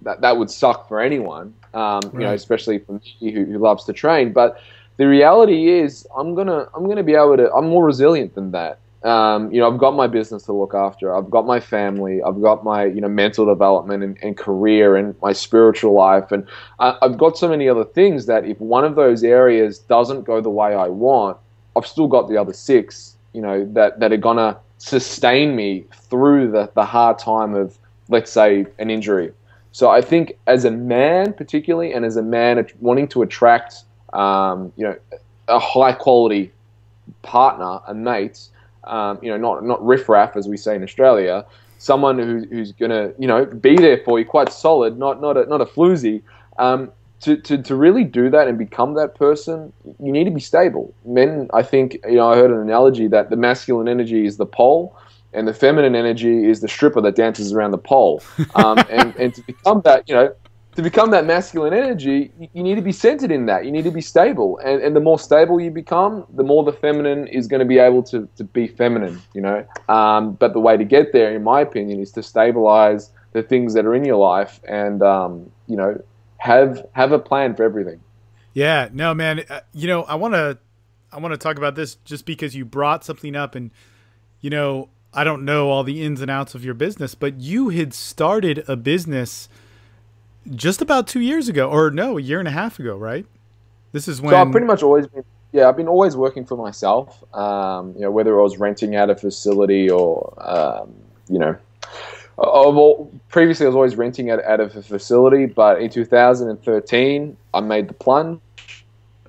that would suck for anyone, right. Especially for me who loves to train, but the reality is I'm gonna be able to. I'm more resilient than that. I've got my business to look after. I've got my family. I've got my mental development and career and my spiritual life, and I've got so many other things that if one of those areas doesn't go the way I want, I've still got the other six. That are gonna sustain me through the hard time of, let's say, an injury. So I think as a man particularly, and as a man wanting to attract a high quality partner, a mate, not riffraff as we say in Australia, someone who's gonna be there for you, quite solid, not a floozy. To really do that and become that person, you need to be stable. Men, I think, I heard an analogy that the masculine energy is the pole, and the feminine energy is the stripper that dances around the pole. And to become that, masculine energy, you need to be centered in that. You need to be stable, and the more stable you become, the more the feminine is going to be able to be feminine. But the way to get there, in my opinion, is to stabilize the things that are in your life, and have a plan for everything. Yeah, no, man. I want to talk about this just because you brought something up, and I don't know all the ins and outs of your business, but you had started a business just about 2 years ago, or no, a year and a half ago, right? This is when. So I've pretty much always been. Yeah, I've been always working for myself. Whether I was renting out a facility or previously I was always renting out of a facility, but in 2013 I made the plunge.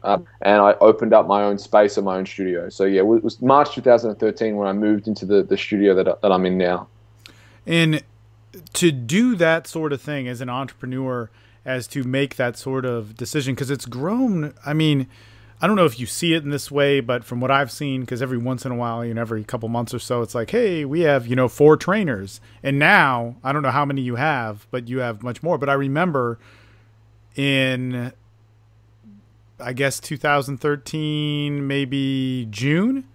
and I opened up my own space and my own studio. So yeah, it was March 2013 when I moved into the studio that I'm in now. And to do that sort of thing as an entrepreneur, as to make that sort of decision, because it's grown. I mean, I don't know if you see it in this way, but from what I've seen, because every once in a while, every couple months or so, it's like, hey, we have, 4 trainers. And now, I don't know how many you have, but you have much more. But I remember in, I guess, 2013, maybe June,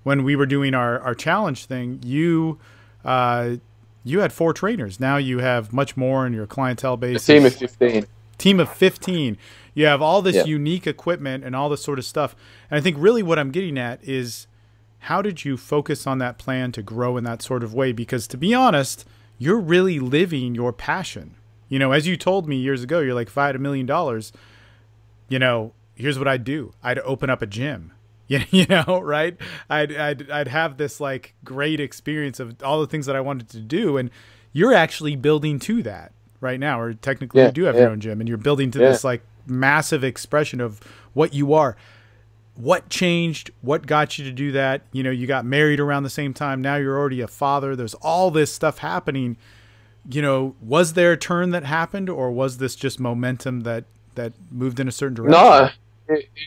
when we were doing our challenge thing, you had 4 trainers. Now you have much more in your clientele base. A team of 15. Team of 15. You have all this unique equipment and all this sort of stuff. And I think really what I'm getting at is, how did you focus on that plan to grow in that sort of way? Because to be honest, you're really living your passion. As you told me years ago, you're like, if I had $1 million, here's what I'd do. I'd open up a gym. Right? I'd have this like great experience of all the things that I wanted to do. And you're actually building to that right now, or technically you do have your own gym, and you're building to this like massive expression of what you are. What changed? What got you to do that? You got married around the same time. Now you're already a father. There's all this stuff happening. Was there a turn that happened, or was this just momentum that moved in a certain direction? No.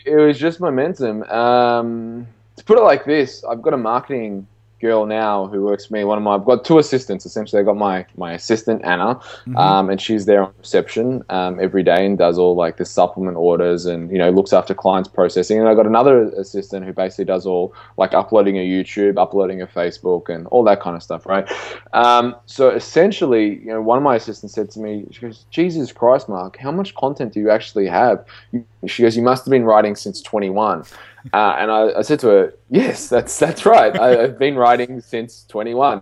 It was just momentum. To put it like this, I've got a marketing girl now who works for me. I've got 2 assistants essentially. I got my assistant Anna, and she's there on reception every day and does all like the supplement orders and looks after clients processing. And I got another assistant who basically does all like uploading a YouTube, uploading a Facebook, and all that kind of stuff, right? So essentially, one of my assistants said to me, she goes, "Jesus Christ, Mark, how much content do you actually have?" She goes, "You must have been writing since 21." And I said to her, "Yes, that's right. I've been writing since 21.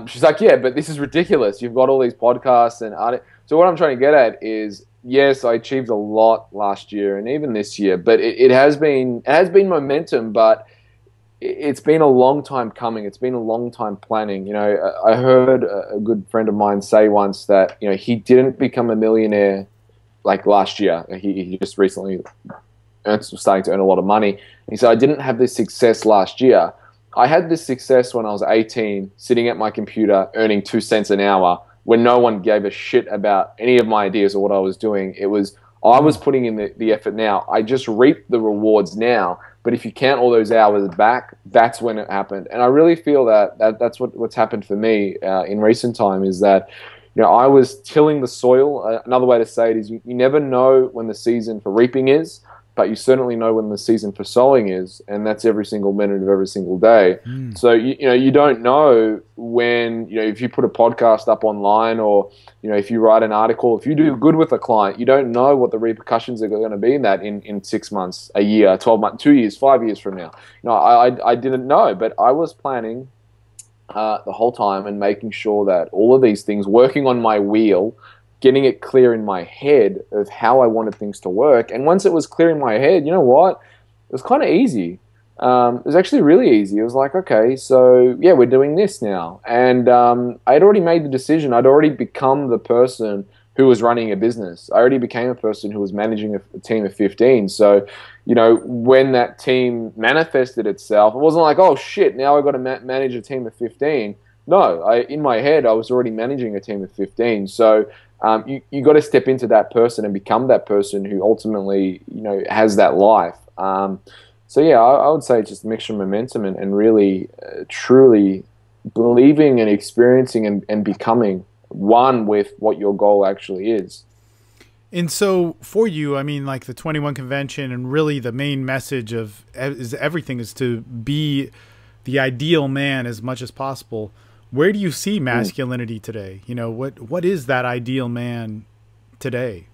She's like, "Yeah, but this is ridiculous. You've got all these podcasts and art." So what I'm trying to get at is, yes, I achieved a lot last year and even this year, but it has been momentum, but it's been a long time coming. It's been a long time planning. I heard a good friend of mine say once that he didn't become a millionaire like last year. He just recently starting to earn a lot of money. He said, "I didn't have this success last year. I had this success when I was 18, sitting at my computer, earning 2 cents an hour, when no one gave a shit about any of my ideas or what I was doing. I was putting in the effort now. I just reap the rewards now. But if you count all those hours back, that's when it happened." And I really feel that's what's happened for me in recent time, is that I was tilling the soil. Another way to say it is, you never know when the season for reaping is, but you certainly know when the season for sowing is, and that's every single minute of every single day. So you don't know when if you put a podcast up online, or if you write an article, if you do good with a client, you don't know what the repercussions are going to be in that in 6 months, a year, 12 months, 2 years, 5 years from now. I didn't know, but I was planning the whole time and making sure that all of these things, working on my wheel, getting it clear in my head of how I wanted things to work. And once it was clear in my head, you know what? It was kind of easy. It was actually really easy. It was like, okay, so yeah, we're doing this now. And I had already made the decision. I'd already become the person who was running a business. I already became a person who was managing a team of 15. So, when that team manifested itself, it wasn't like, oh shit, now I've got to manage a team of 15. No, in my head, I was already managing a team of 15. So, you got to step into that person and become that person who ultimately, has that life. So yeah, I would say just a mixture of momentum and really, truly believing and experiencing and becoming one with what your goal actually is. And so for you, I mean, like the 21 convention, and really the main message is everything is to be the ideal man as much as possible. Where do you see masculinity today? What is that ideal man today?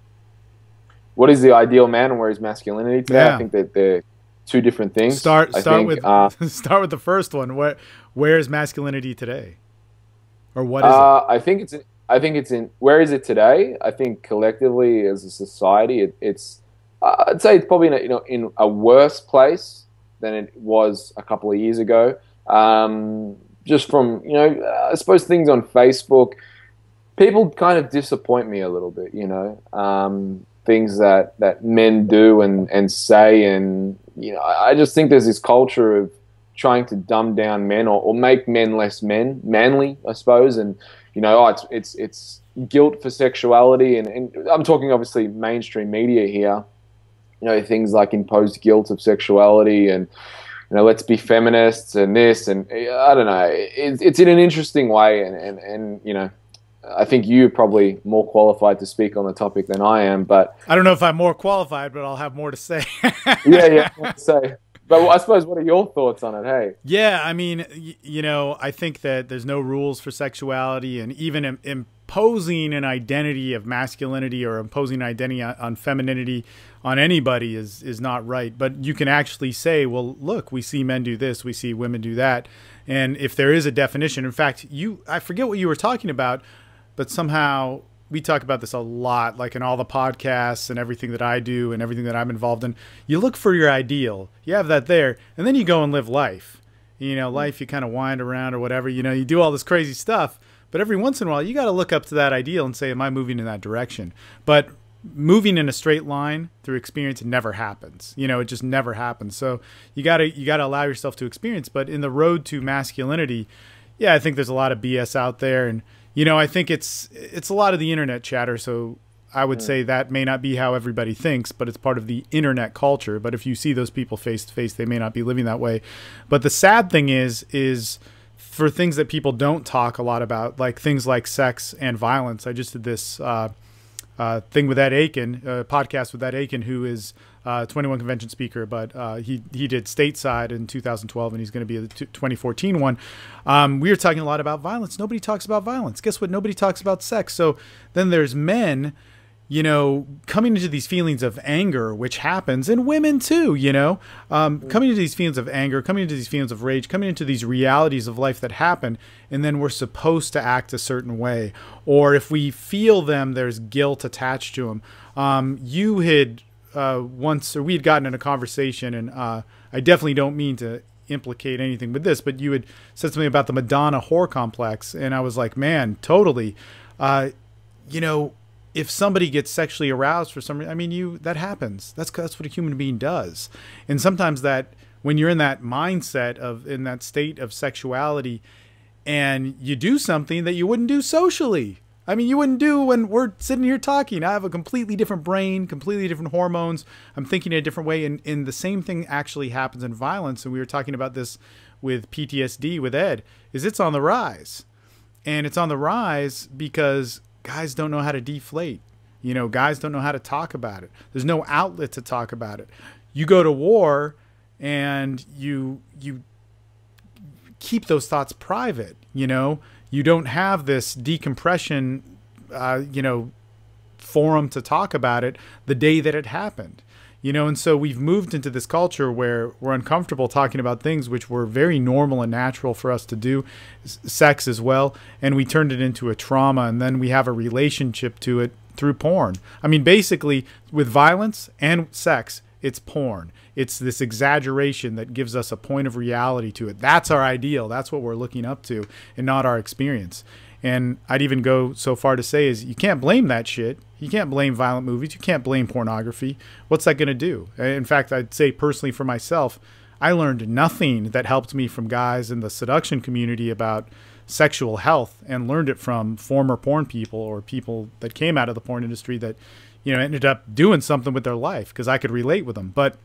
What is the ideal man and where is masculinity today? Yeah. I think that they're 2 different things. Start with the first one. Where is masculinity today? Or what is it? I think it's in where is it today? I think collectively as a society, I'd say it's probably in a worse place than it was a couple of years ago. Just from, I suppose things on Facebook, people kind of disappoint me a little bit, things that men do and say, and I just think there's this culture of trying to dumb down men or make men less manly, I suppose, and it's guilt for sexuality, and I'm talking obviously mainstream media here. Things like imposed guilt of sexuality, and let's be feminists and this, and I don't know. It's in an interesting way, and I think you're probably more qualified to speak on the topic than I am. But I don't know if I'm more qualified, but I'll have more to say. yeah, so. But I suppose, what are your thoughts on it? Hey. Yeah, I mean, I think that there's no rules for sexuality, and even imposing an identity of masculinity or imposing an identity on femininity on anybody is not right. But you can actually say, well, look, we see men do this, we see women do that. And if there is a definition, in fact, I forget what you were talking about, but somehow we talk about this a lot, like in all the podcasts and everything that I do and everything that I'm involved in. You look for your ideal. You have that there, and then you go and live life. Life, you kind of wind around or whatever. You do all this crazy stuff, but every once in a while, you got to look up to that ideal and say, am I moving in that direction? But moving in a straight line through experience never happens. It just never happens. So you got to allow yourself to experience. But in the road to masculinity, yeah, I think there's a lot of BS out there, and I think it's a lot of the internet chatter, so I would say that may not be how everybody thinks, but it's part of the internet culture. But if you see those people face to face, they may not be living that way. But the sad thing is for things that people don't talk a lot about, like things like sex and violence. I just did this thing with Ed Aiken, a podcast with Ed Aiken, who is 21 convention speaker, but he did stateside in 2012, and he's going to be the 2014 one. We were talking a lot about violence. Nobody talks about violence. Guess what? Nobody talks about sex. So then there's men, coming into these feelings of anger, which happens, and women too, coming into these feelings of anger, coming into these feelings of rage, coming into these realities of life that happen, and then we're supposed to act a certain way. Or if we feel them, there's guilt attached to them. You had once, or we had gotten in a conversation, and I definitely don't mean to implicate anything with this, but you had said something about the Madonna whore complex, and I was like, man, totally. If somebody gets sexually aroused for some reason, that happens. That's what a human being does. And sometimes that, when you're in that mindset in that state of sexuality, and you do something that you wouldn't do socially. You wouldn't do when we're sitting here talking. I have a completely different brain, completely different hormones. I'm thinking in a different way. And the same thing actually happens in violence. And we were talking about this with PTSD with Ed, is it's on the rise. And it's on the rise because guys don't know how to deflate. Guys don't know how to talk about it. There's no outlet to talk about it. You go to war and you keep those thoughts private, You don't have this decompression, forum to talk about it the day that it happened. And so we've moved into this culture where we're uncomfortable talking about things which were very normal and natural for us to do, sex as well, and we turned it into a trauma, and then we have a relationship to it through porn. Basically, with violence and sex, it's porn. It's this exaggeration that gives us a point of reality to it. That's our ideal. That's what we're looking up to, and not our experience. And I'd even go so far to say is you can't blame that shit. You can't blame violent movies. You can't blame pornography. What's that going to do? In fact, I'd say personally for myself, I learned nothing that helped me from guys in the seduction community about sexual health, and learned it from former porn people or people that came out of the porn industry that, ended up doing something with their life, because I could relate with them. But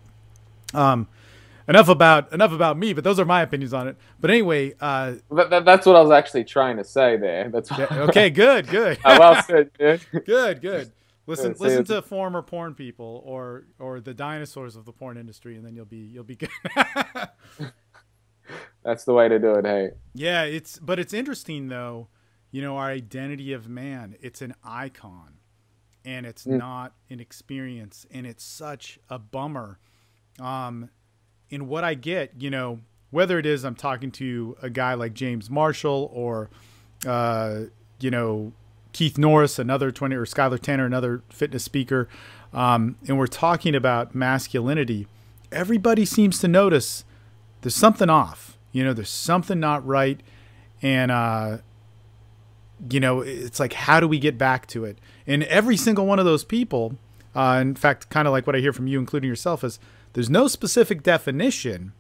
enough about me, but those are my opinions on it. But anyway, that's what I was actually trying to say there. That's what okay. Good. Well said, dude. Good. Listen to former porn people or the dinosaurs of the porn industry, and then you'll be good. That's the way to do it. Hey. Yeah, it's interesting though. Our identity of man. It's an icon, and it's not an experience, and it's such a bummer. In what I get, whether it is I'm talking to a guy like James Marshall or, Keith Norris, another 20, or Skylar Tanner, another fitness speaker, and we're talking about masculinity, everybody seems to notice there's something off. There's something not right, and it's like, how do we get back to it? And every single one of those people In fact, kind of like what I hear from you, including yourself, is there's no specific definition,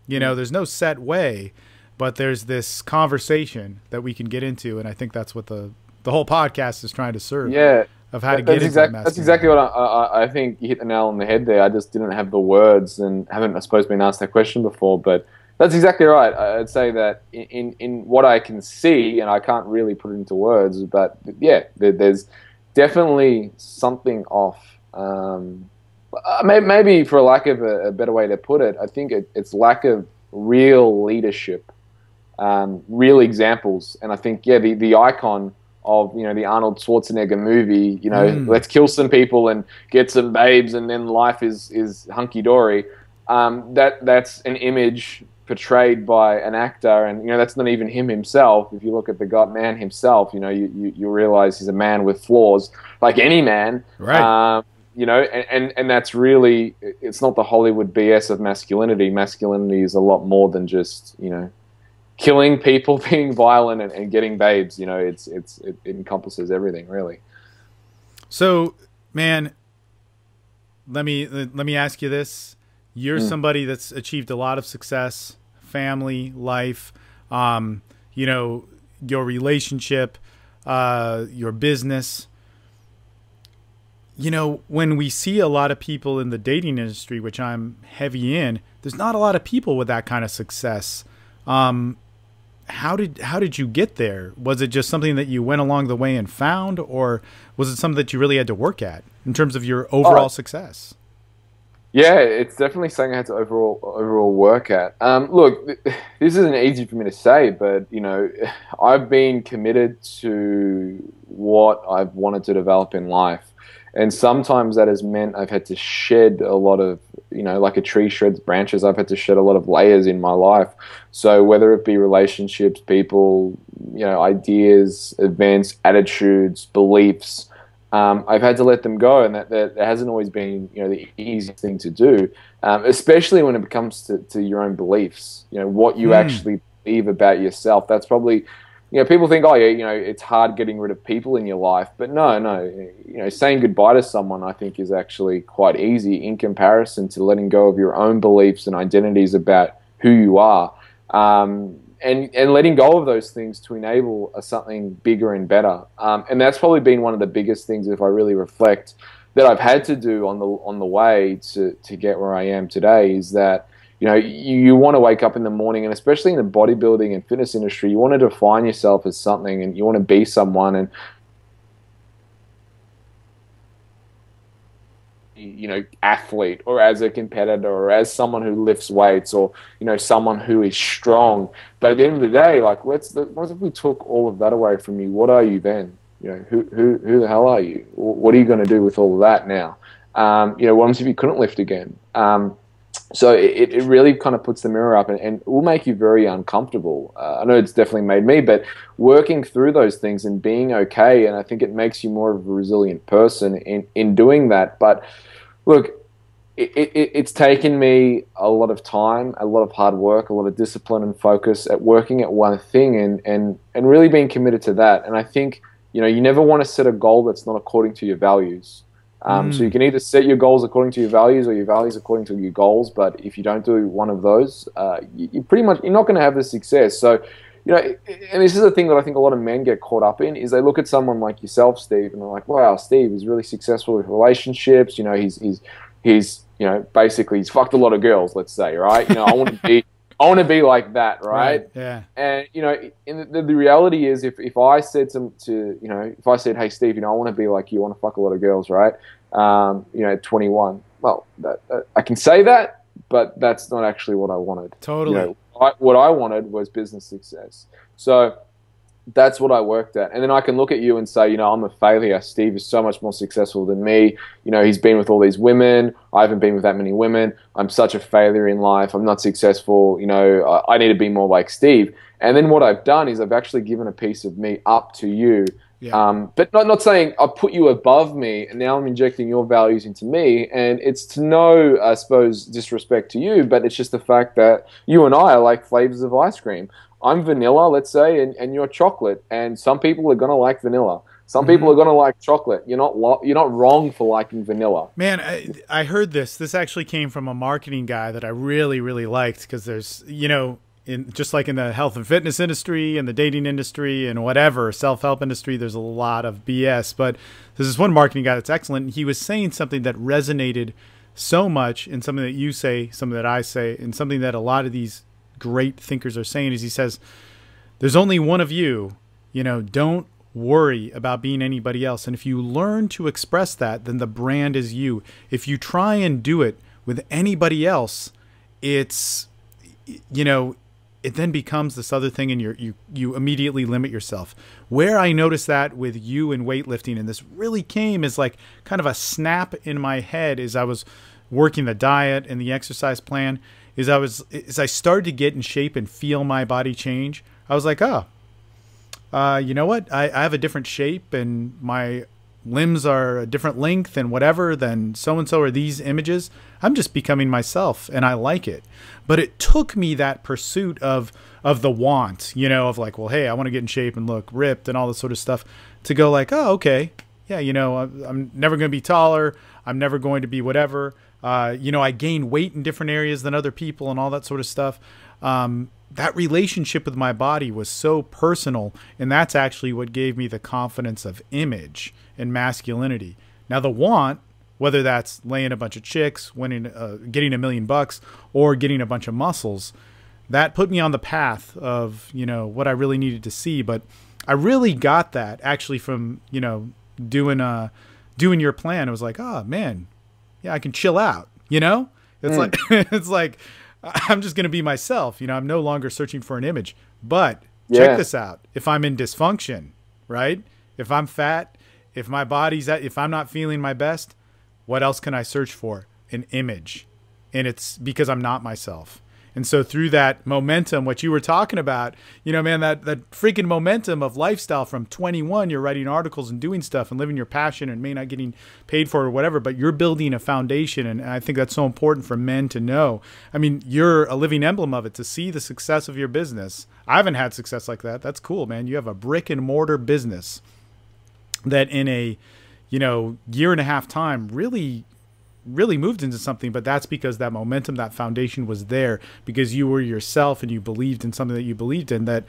there's no set way, but there's this conversation that we can get into. And I think that's what the whole podcast is trying to serve. Yeah. Of how to get into masculinity. That's exactly what I think you hit the nail on the head there. I just didn't have the words and haven't, I suppose, been asked that question before. But that's exactly right. I'd say that in what I can see, and I can't really put it into words, but yeah, there's definitely something off. Maybe for lack of a better way to put it, I think it's lack of real leadership, real examples. And I think, yeah, the icon of, the Arnold Schwarzenegger movie, let's kill some people and get some babes and then life is hunky-dory. That's an image portrayed by an actor, and that's not even him himself. If you look at the man himself, you realize he's a man with flaws, like any man. Right. And that's really, it's not the Hollywood BS of masculinity. Masculinity is a lot more than just, killing people, being violent, and getting babes. It encompasses everything, really. So, man, let me ask you this. You're somebody that's achieved a lot of success, family, life, your relationship, your business. When we see a lot of people in the dating industry, which I'm heavy in, there's not a lot of people with that kind of success. How did you get there? Was it just something that you went along the way and found, or was it something that you really had to work at in terms of your overall success? Yeah, it's definitely something I had to overall work at. Look, this isn't easy for me to say, but I've been committed to what I've wanted to develop in life. And sometimes that has meant I've had to shed a lot of, like a tree sheds branches, I've had to shed a lot of layers in my life. So whether it be relationships, people, ideas, events, attitudes, beliefs, I've had to let them go. And that hasn't always been, the easiest thing to do, especially when it comes to your own beliefs, what you actually believe about yourself. That's probably... people think, oh yeah, it's hard getting rid of people in your life, but no, saying goodbye to someone, I think, is actually quite easy in comparison to letting go of your own beliefs and identities about who you are, and letting go of those things to enable something bigger and better. And that's probably been one of the biggest things, if I really reflect, that I've had to do on the way to get where I am today, is that you want to wake up in the morning, and especially in the bodybuilding and fitness industry, you want to define yourself as something, and you want to be someone, and athlete, or as a competitor, or as someone who lifts weights, or someone who is strong. But at the end of the day, like, what if we took all of that away from you? What are you then? Who the hell are you? What are you going to do with all of that now? What happens if you couldn't lift again? So it really kind of puts the mirror up, and it will make you very uncomfortable. I know it's definitely made me, but working through those things and being okay, and I think it makes you more of a resilient person in doing that. But look, it's taken me a lot of time, a lot of hard work, a lot of discipline and focus at working at one thing, and really being committed to that. And I think, you never want to set a goal that's not according to your values. So you can either set your goals according to your values, or your values according to your goals. But if you don't do one of those, you're not going to have the success. So, and this is the thing that I think a lot of men get caught up in, is they look at someone like yourself, Steve, and they're like, wow, Steve is really successful with relationships. He's basically he's fucked a lot of girls, let's say, right? I want to be like that, right? Yeah. And the reality is, if I said if I said, hey Steve, I want to be like you, I want to fuck a lot of girls, right? At 21, well, I can say that, but that's not actually what I wanted. Totally. What I wanted was business success. So that's what I worked at. And then I can look at you and say, I'm a failure. Steve is so much more successful than me. He's been with all these women. I haven't been with that many women. I'm such a failure in life. I'm not successful. I need to be more like Steve. And then what I've done is I've actually given a piece of me up to you. Yeah. But not saying I put you above me, and now I'm injecting your values into me. And it's to no, I suppose, disrespect to you, but it's just the fact that you and I are like flavors of ice cream. I'm vanilla, let's say, and you're chocolate. And some people are going to like vanilla. Some people are going to like chocolate. You're not wrong for liking vanilla. Man, I heard this. This actually came from a marketing guy that I really, really liked, because there's, you know, just like in the health and fitness industry and the dating industry and whatever, self-help industry, there's a lot of BS. But there's this one marketing guy that's excellent. And he was saying something that resonated so much, and something that you say, something that I say, and something that a lot of these great thinkers are saying, is he says, there's only one of you, you know, don't worry about being anybody else. And if you learn to express that, then the brand is you. If you try and do it with anybody else, it's, you know, it then becomes this other thing, and you immediately limit yourself. Where I noticed that with you and weightlifting, and this really came as like kind of a snap in my head as I was working the diet and the exercise plan, as I started to get in shape and feel my body change, I was like, oh, you know what? I have a different shape, and my limbs are a different length and whatever than so-and-so or these images. I'm just becoming myself, and I like it. But it took me that pursuit of the want, you know, of like, well, hey, I want to get in shape and look ripped and all this sort of stuff, to go like, oh, okay. Yeah, you know, I'm never going to be taller. I'm never going to be whatever. You know, I gain weight in different areas than other people and all that sort of stuff. That relationship with my body was so personal, and that's actually what gave me the confidence of image and masculinity. Now, the want, whether that's laying a bunch of chicks, winning, getting $1 million, or getting a bunch of muscles, that put me on the path of, you know, what I really needed to see. But I really got that actually from, you know, doing your plan. It was like, oh man, yeah, I can chill out, you know? It's like, it's like, I'm just going to be myself. You know, I'm no longer searching for an image. But check this out. If I'm in dysfunction, right? If I'm fat, if my body's if I'm not feeling my best, what else can I search for? An image. And it's because I'm not myself. And so through that momentum, what you were talking about, you know, man, that freaking momentum of lifestyle from 21, you're writing articles and doing stuff and living your passion, and may not getting paid for it or whatever, but you're building a foundation. And I think that's so important for men to know. I mean, you're a living emblem of it, to see the success of your business. I haven't had success like that. That's cool, man. You have a brick and mortar business that in a, you know, year and a half time really moved into something. But that's because that momentum, that foundation was there, because you were yourself and you believed in something that you believed in, that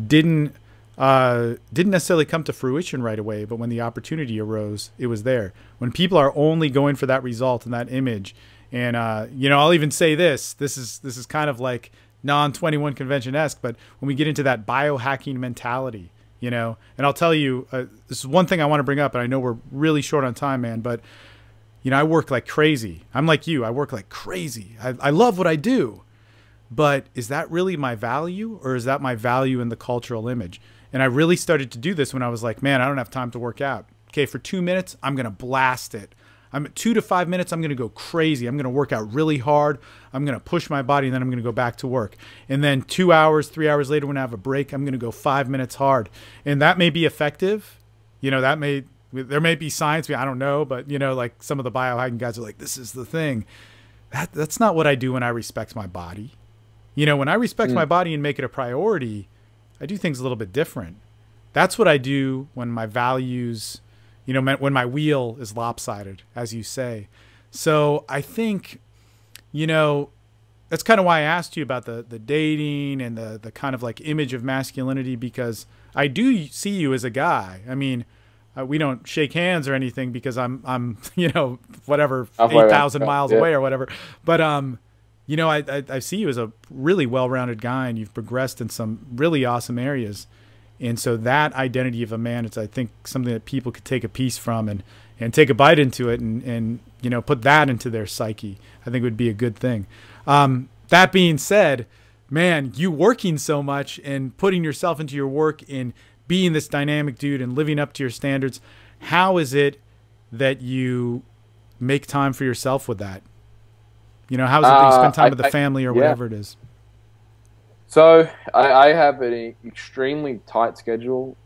didn't necessarily come to fruition right away, but when the opportunity arose, it was there. When people are only going for that result and that image, and you know, I'll even say this is kind of like non-21 convention-esque, but when we get into that biohacking mentality, you know, and I'll tell you, this is one thing I want to bring up, and I know we're really short on time, man, but you know, I work like crazy. I'm like you. I work like crazy. I love what I do. But is that really my value, or is that my value in the cultural image? And I really started to do this when I was like, man, I don't have time to work out. Okay, for 2 minutes, I'm going to blast it. I'm at 2 to 5 minutes, I'm going to go crazy. I'm going to work out really hard. I'm going to push my body, and then I'm going to go back to work. And then 2 hours, 3 hours later, when I have a break, I'm going to go 5 minutes hard. And that may be effective. You know, there may be science, I don't know, but you know, like some of the biohacking guys are like, this is the thing. That's not what I do when I respect my body. You know, when I respect my body and make it a priority, I do things a little bit different. That's what I do when my values, you know, when my wheel is lopsided, as you say. So I think, you know, that's kind of why I asked you about the dating and the kind of like image of masculinity, because I do see you as a guy. I mean, we don't shake hands or anything because I'm you know, whatever, 8,000 miles away or whatever. But, you know, I see you as a really well-rounded guy, and you've progressed in some really awesome areas. And so that identity of a man, it's, I think, something that people could take a piece from and take a bite into it and, you know, put that into their psyche. I think would be a good thing. That being said, man, you working so much and putting yourself into your work in being this dynamic dude and living up to your standards, how is it that you make time for yourself with that? You know, how is it that you spend time with the family or whatever it is? So I have an extremely tight schedule.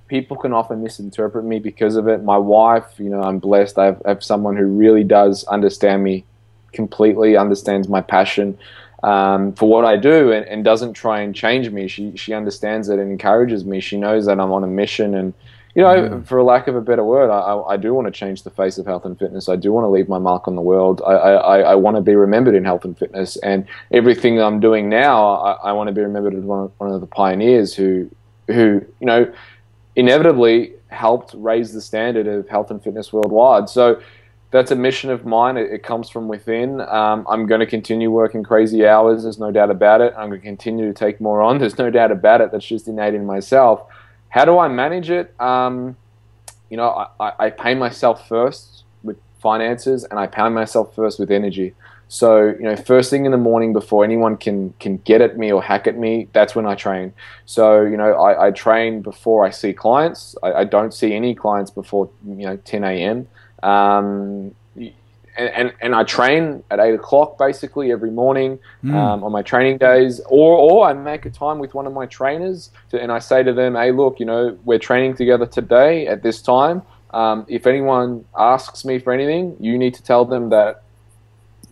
People can often misinterpret me because of it. My wife, you know, I'm blessed. I have someone who really does understand me completely, understands my passion for what I do, and doesn't try and change me. She understands it and encourages me. She knows that I'm on a mission, and you know, for lack of a better word, I do want to change the face of health and fitness. I do want to leave my mark on the world. I want to be remembered in health and fitness, and everything I'm doing now, I want to be remembered as one of the pioneers who, you know, inevitably helped raise the standard of health and fitness worldwide. So that's a mission of mine. It comes from within. I'm going to continue working crazy hours. There's no doubt about it. I'm going to continue to take more on. There's no doubt about it. That's just innate in myself. How do I manage it? You know, I pay myself first with finances, and I pay myself first with energy. So, you know, first thing in the morning before anyone can get at me or hack at me, that's when I train. So, you know, I train before I see clients. I don't see any clients before, you know, 10 a.m. And I train at 8 o'clock basically every morning on my training days, or I make a time with one of my trainers and I say to them, hey, look, you know, we're training together today at this time. If anyone asks me for anything, you need to tell them that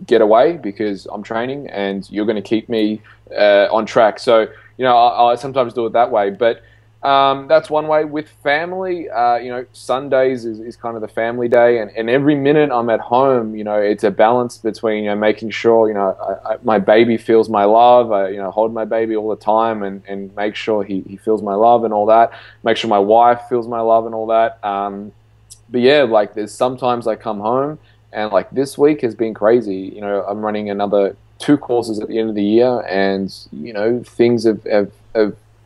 get away because I'm training and you're going to keep me on track. So, you know, I sometimes do it that way, but that's one way. With family, you know, Sundays is kind of the family day, and every minute I'm at home, you know, it's a balance between, you know, making sure, you know, my baby feels my love. I, you know, hold my baby all the time and make sure he feels my love and all that. Make sure my wife feels my love and all that. But yeah, like there's sometimes I come home and like this week has been crazy. You know, I'm running another 2 courses at the end of the year, and you know, things have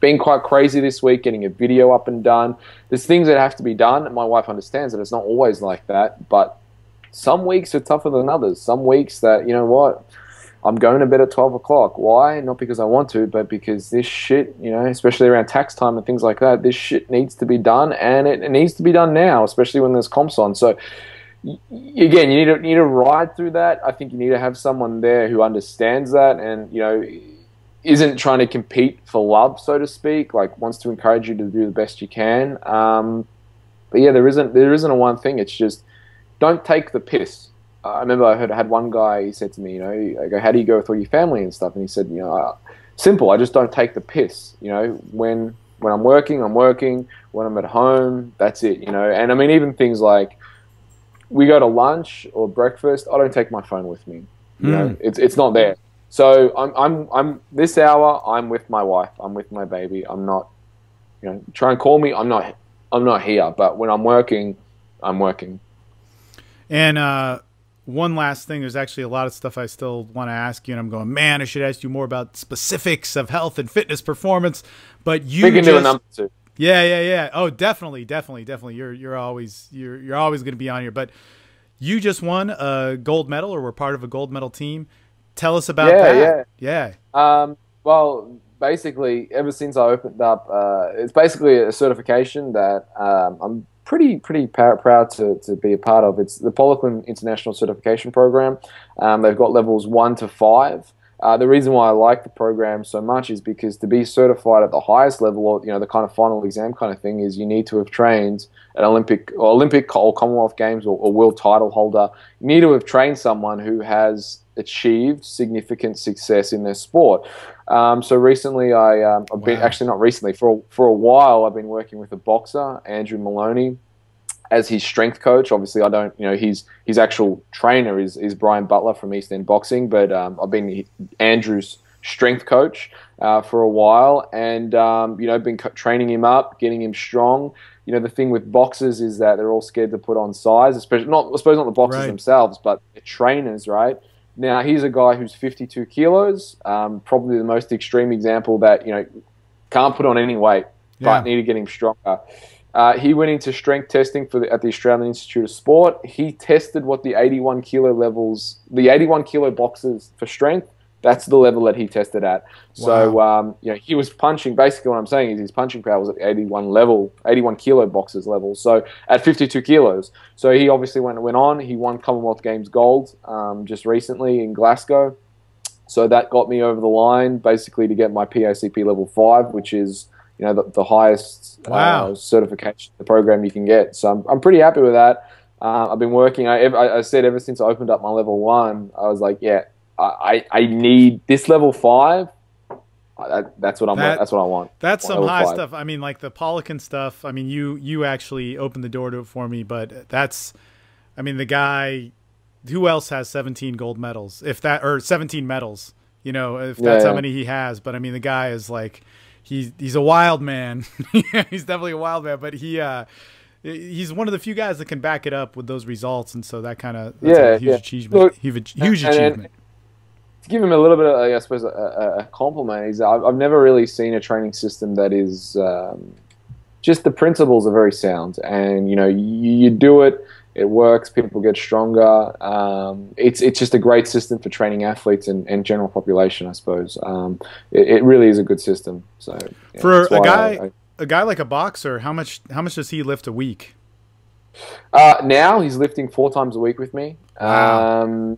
been quite crazy this week, getting a video up and done. There's things that have to be done, and my wife understands that it's not always like that, but some weeks are tougher than others. Some weeks that, you know what, I'm going to bed at 12 o'clock. Why? Not because I want to, but because this shit, you know, especially around tax time and things like that, this shit needs to be done, and it needs to be done now, especially when there's comps on. So again, you need to ride through that. I think you need to have someone there who understands that and, you know, isn't trying to compete for love, so to speak, like wants to encourage you to do the best you can. But yeah, there isn't a one thing. It's just don't take the piss. I remember I had one guy, he said to me, you know, I go, how do you go with all your family and stuff? And he said, you know, simple, I just don't take the piss. You know, when I'm working, I'm working. When I'm at home, that's it, you know. And I mean, even things like we go to lunch or breakfast, I don't take my phone with me. You know, it's not there. So I'm this hour I'm with my wife, I'm with my baby. I'm not, you know, try and call me. I'm not here. But when I'm working, I'm working. And one last thing, there's actually a lot of stuff I still want to ask you, and I'm going, man, I should ask you more about specifics of health and fitness performance. But you can do a number 2. Yeah. Oh, definitely. You're always going to be on here. But you just won a gold medal, or were part of a gold medal team. Tell us about that. Yeah. Well, basically, ever since I opened up, it's basically a certification that I'm pretty proud to be a part of. It's the Poliquin International Certification Program. They've got levels 1 to 5. The reason why I like the program so much is because to be certified at the highest level, or, you know, the kind of final exam kind of thing, is you need to have trained an Olympic or Commonwealth Games or world title holder. You need to have trained someone who has achieved significant success in their sport. So recently, I've been, actually not recently, for a while, I've been working with a boxer, Andrew Maloney, as his strength coach. Obviously, I don't, you know, his actual trainer is Brian Butler from East End Boxing, but I've been Andrew's strength coach for a while, and you know, been training him up, getting him strong. You know, the thing with boxers is that they're all scared to put on size, especially I suppose not the boxers themselves, but the trainers, right? Now, here's a guy who's 52 kilos, probably the most extreme example that, you know, can't put on any weight, but need to get him stronger. He went into strength testing at the Australian Institute of Sport. He tested what the 81 kilo boxers for strength, that's the level that he tested at. So, you know, he was punching, basically what I'm saying is his punching power was at the 81 kilo boxers level. So at 52 kilos. So he obviously went on, he won Commonwealth Games gold just recently in Glasgow. So that got me over the line basically to get my PACP level 5, which is, you know, the highest certification, the program you can get. So I'm pretty happy with that. I've been working, I said ever since I opened up my level 1, I was like, yeah, I need this level 5. That's what that's what I want. That's some high stuff. I mean, like the Polican stuff. I mean, you actually opened the door to it for me, but I mean, the guy, who else has 17 gold medals? Or 17 medals, you know, if that's how many he has. But I mean, the guy is like, he's a wild man. He's definitely a wild man, but he's one of the few guys that can back it up with those results. And so that's a huge achievement. Look, huge achievement. To give him a little bit of, I suppose, a compliment, is I've never really seen a training system that is just the principles are very sound, and you know, you do it, it works, people get stronger. It's just a great system for training athletes and general population, I suppose. It really is a good system. So for a guy like a boxer, how much does he lift a week? Now he's lifting 4 times a week with me. Wow.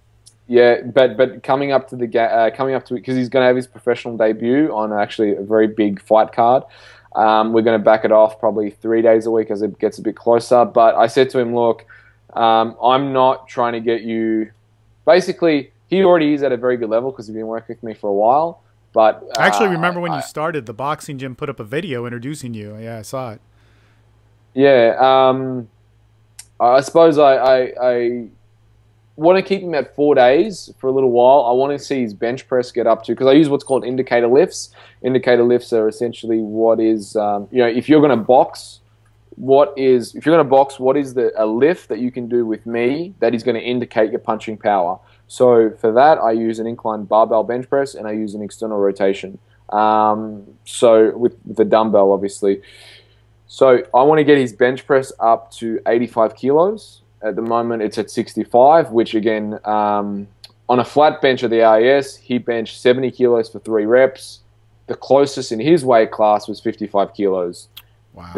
Yeah, but coming up to because he's going to have his professional debut on actually a very big fight card. We're going to back it off probably 3 days a week as it gets a bit closer. But I said to him, look, I'm not trying to get you. Basically, he already is at a very good level because he's been working with me for a while. But I actually remember when you started, the boxing gym put up a video introducing you. Yeah, I saw it. Yeah, I suppose I want to keep him at 4 days for a little while. I want to see his bench press get up to, because I use what's called indicator lifts. Indicator lifts are essentially what is, you know, if you're going to box, what is a lift that you can do with me that is going to indicate your punching power. So for that, I use an inclined barbell bench press and I use an external rotation. So with the dumbbell, obviously. So I want to get his bench press up to 85 kilos. At the moment, it's at 65, which again, on a flat bench of the RAS, he benched 70 kilos for 3 reps. The closest in his weight class was 55 kilos. Wow.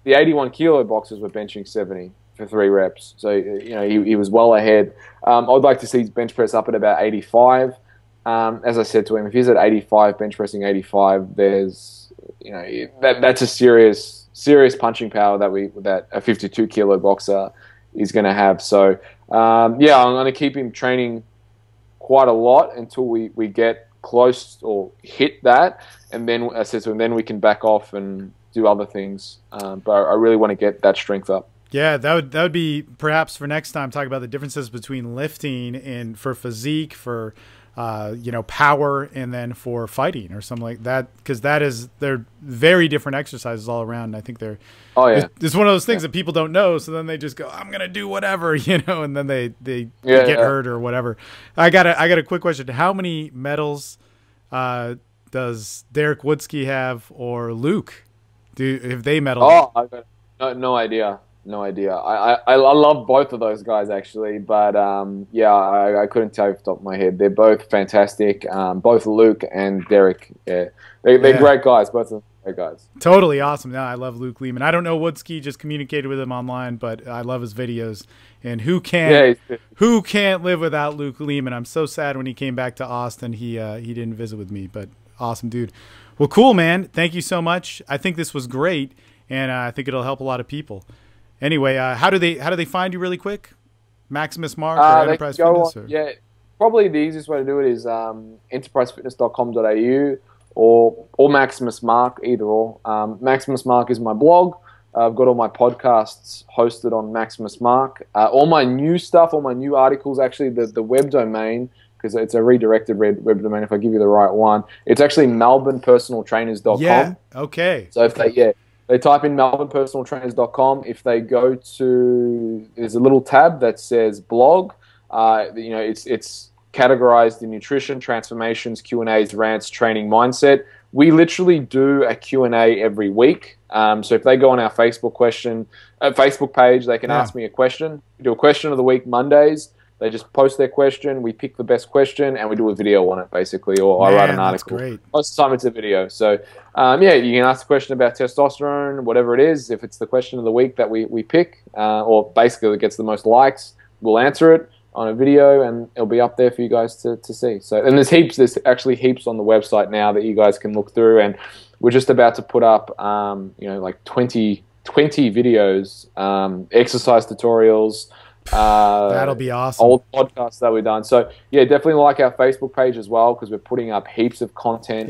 The 81 kilo boxers were benching 70 for 3 reps. So, you know, he was well ahead. I'd like to see his bench press up at about 85. As I said to him, if he's at 85, bench pressing 85, there's, you know, that's a serious punching power that a 52 kilo boxer is going to have. So, yeah, I'm going to keep him training quite a lot until we get close or hit that. And then, I said to him, then we can back off and do other things. But I really want to get that strength up. Yeah, that would be perhaps for next time, talk about the differences between lifting and for physique, for you know, power, and then for fighting or something like that, because they're very different exercises all around. And I think it's one of those things that people don't know, so then they just go, I'm gonna do whatever, you know, and then they get hurt or whatever. I got a quick question. How many medals does Derek Woodsky have, or Luke? Have they medaled? Oh, I've got no idea. No idea. I love both of those guys, actually, but yeah, I couldn't tell you off the top of my head. They're both fantastic. Both Luke and Derek. Yeah, they're great guys. Both of them are great guys. Totally awesome. No, I love Luke Lehman. I don't know Woodsky, just communicated with him online, but I love his videos. And who can't live without Luke Lehman? I'm so sad when he came back to Austin, he didn't visit with me, but awesome dude. Well, cool, man. Thank you so much. I think this was great, and I think it'll help a lot of people. Anyway, how do they find you really quick? Maximus Mark or Enterprise Fitness? Yeah, probably the easiest way to do it is enterprisefitness.com.au or Maximus Mark, either or. Maximus Mark is my blog. I've got all my podcasts hosted on Maximus Mark. All my new stuff, all my new articles, actually the web domain, because it's a redirected web domain if I give you the right one. It's actually melbournepersonaltrainers.com. Yeah, okay. So if they type in melbournepersonaltrainers.com. If they go to, there's a little tab that says blog. You know, it's categorized in nutrition, transformations, Q&As, rants, training, mindset. We literally do a Q&A every week. So if they go on our Facebook page, they can ask me a question. We do a question of the week Mondays. They just post their question. We pick the best question, and we do a video on it, basically, or I write an article. That's great. Most of the time, it's a video. So, yeah, you can ask a question about testosterone, whatever it is. If it's the question of the week that we pick, or basically it gets the most likes, we'll answer it on a video, and it'll be up there for you guys to see. So, and there's actually heaps on the website now that you guys can look through, and we're just about to put up, you know, like 20 videos, exercise tutorials, That'll be awesome. Old podcasts that we've done. So yeah, definitely like our Facebook page as well, because we're putting up heaps of content.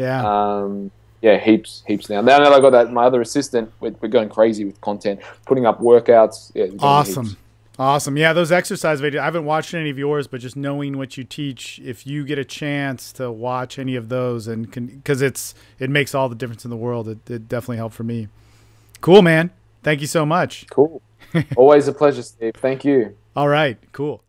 Heaps now. Now that I got that, my other assistant, we're going crazy with content, putting up workouts. Yeah, Awesome. Yeah, those exercise videos, I haven't watched any of yours, but just knowing what you teach, if you get a chance to watch any of those, and because it makes all the difference in the world, it definitely helped for me. Cool, man. Thank you so much. Cool. Always a pleasure, Steve. Thank you. All right, cool.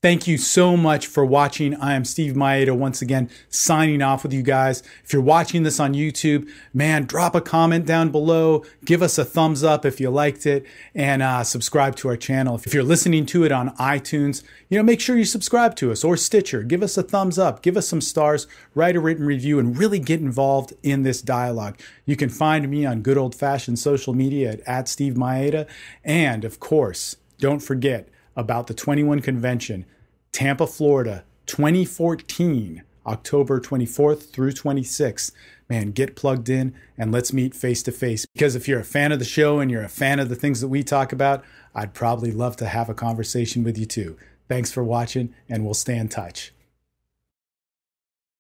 Thank you so much for watching. I am Steve Mayeda, once again, signing off with you guys. If you're watching this on YouTube, man, drop a comment down below. Give us a thumbs up if you liked it, and subscribe to our channel. If you're listening to it on iTunes, make sure you subscribe to us, or Stitcher. Give us a thumbs up, give us some stars, write a written review, and really get involved in this dialogue. You can find me on good old-fashioned social media at Steve Mayeda. And of course, don't forget about the 21 Convention, Tampa, Florida, 2014, October 24th through 26th. Man, get plugged in and let's meet face to face. Because if you're a fan of the show and you're a fan of the things that we talk about, I'd probably love to have a conversation with you too. Thanks for watching, and we'll stay in touch.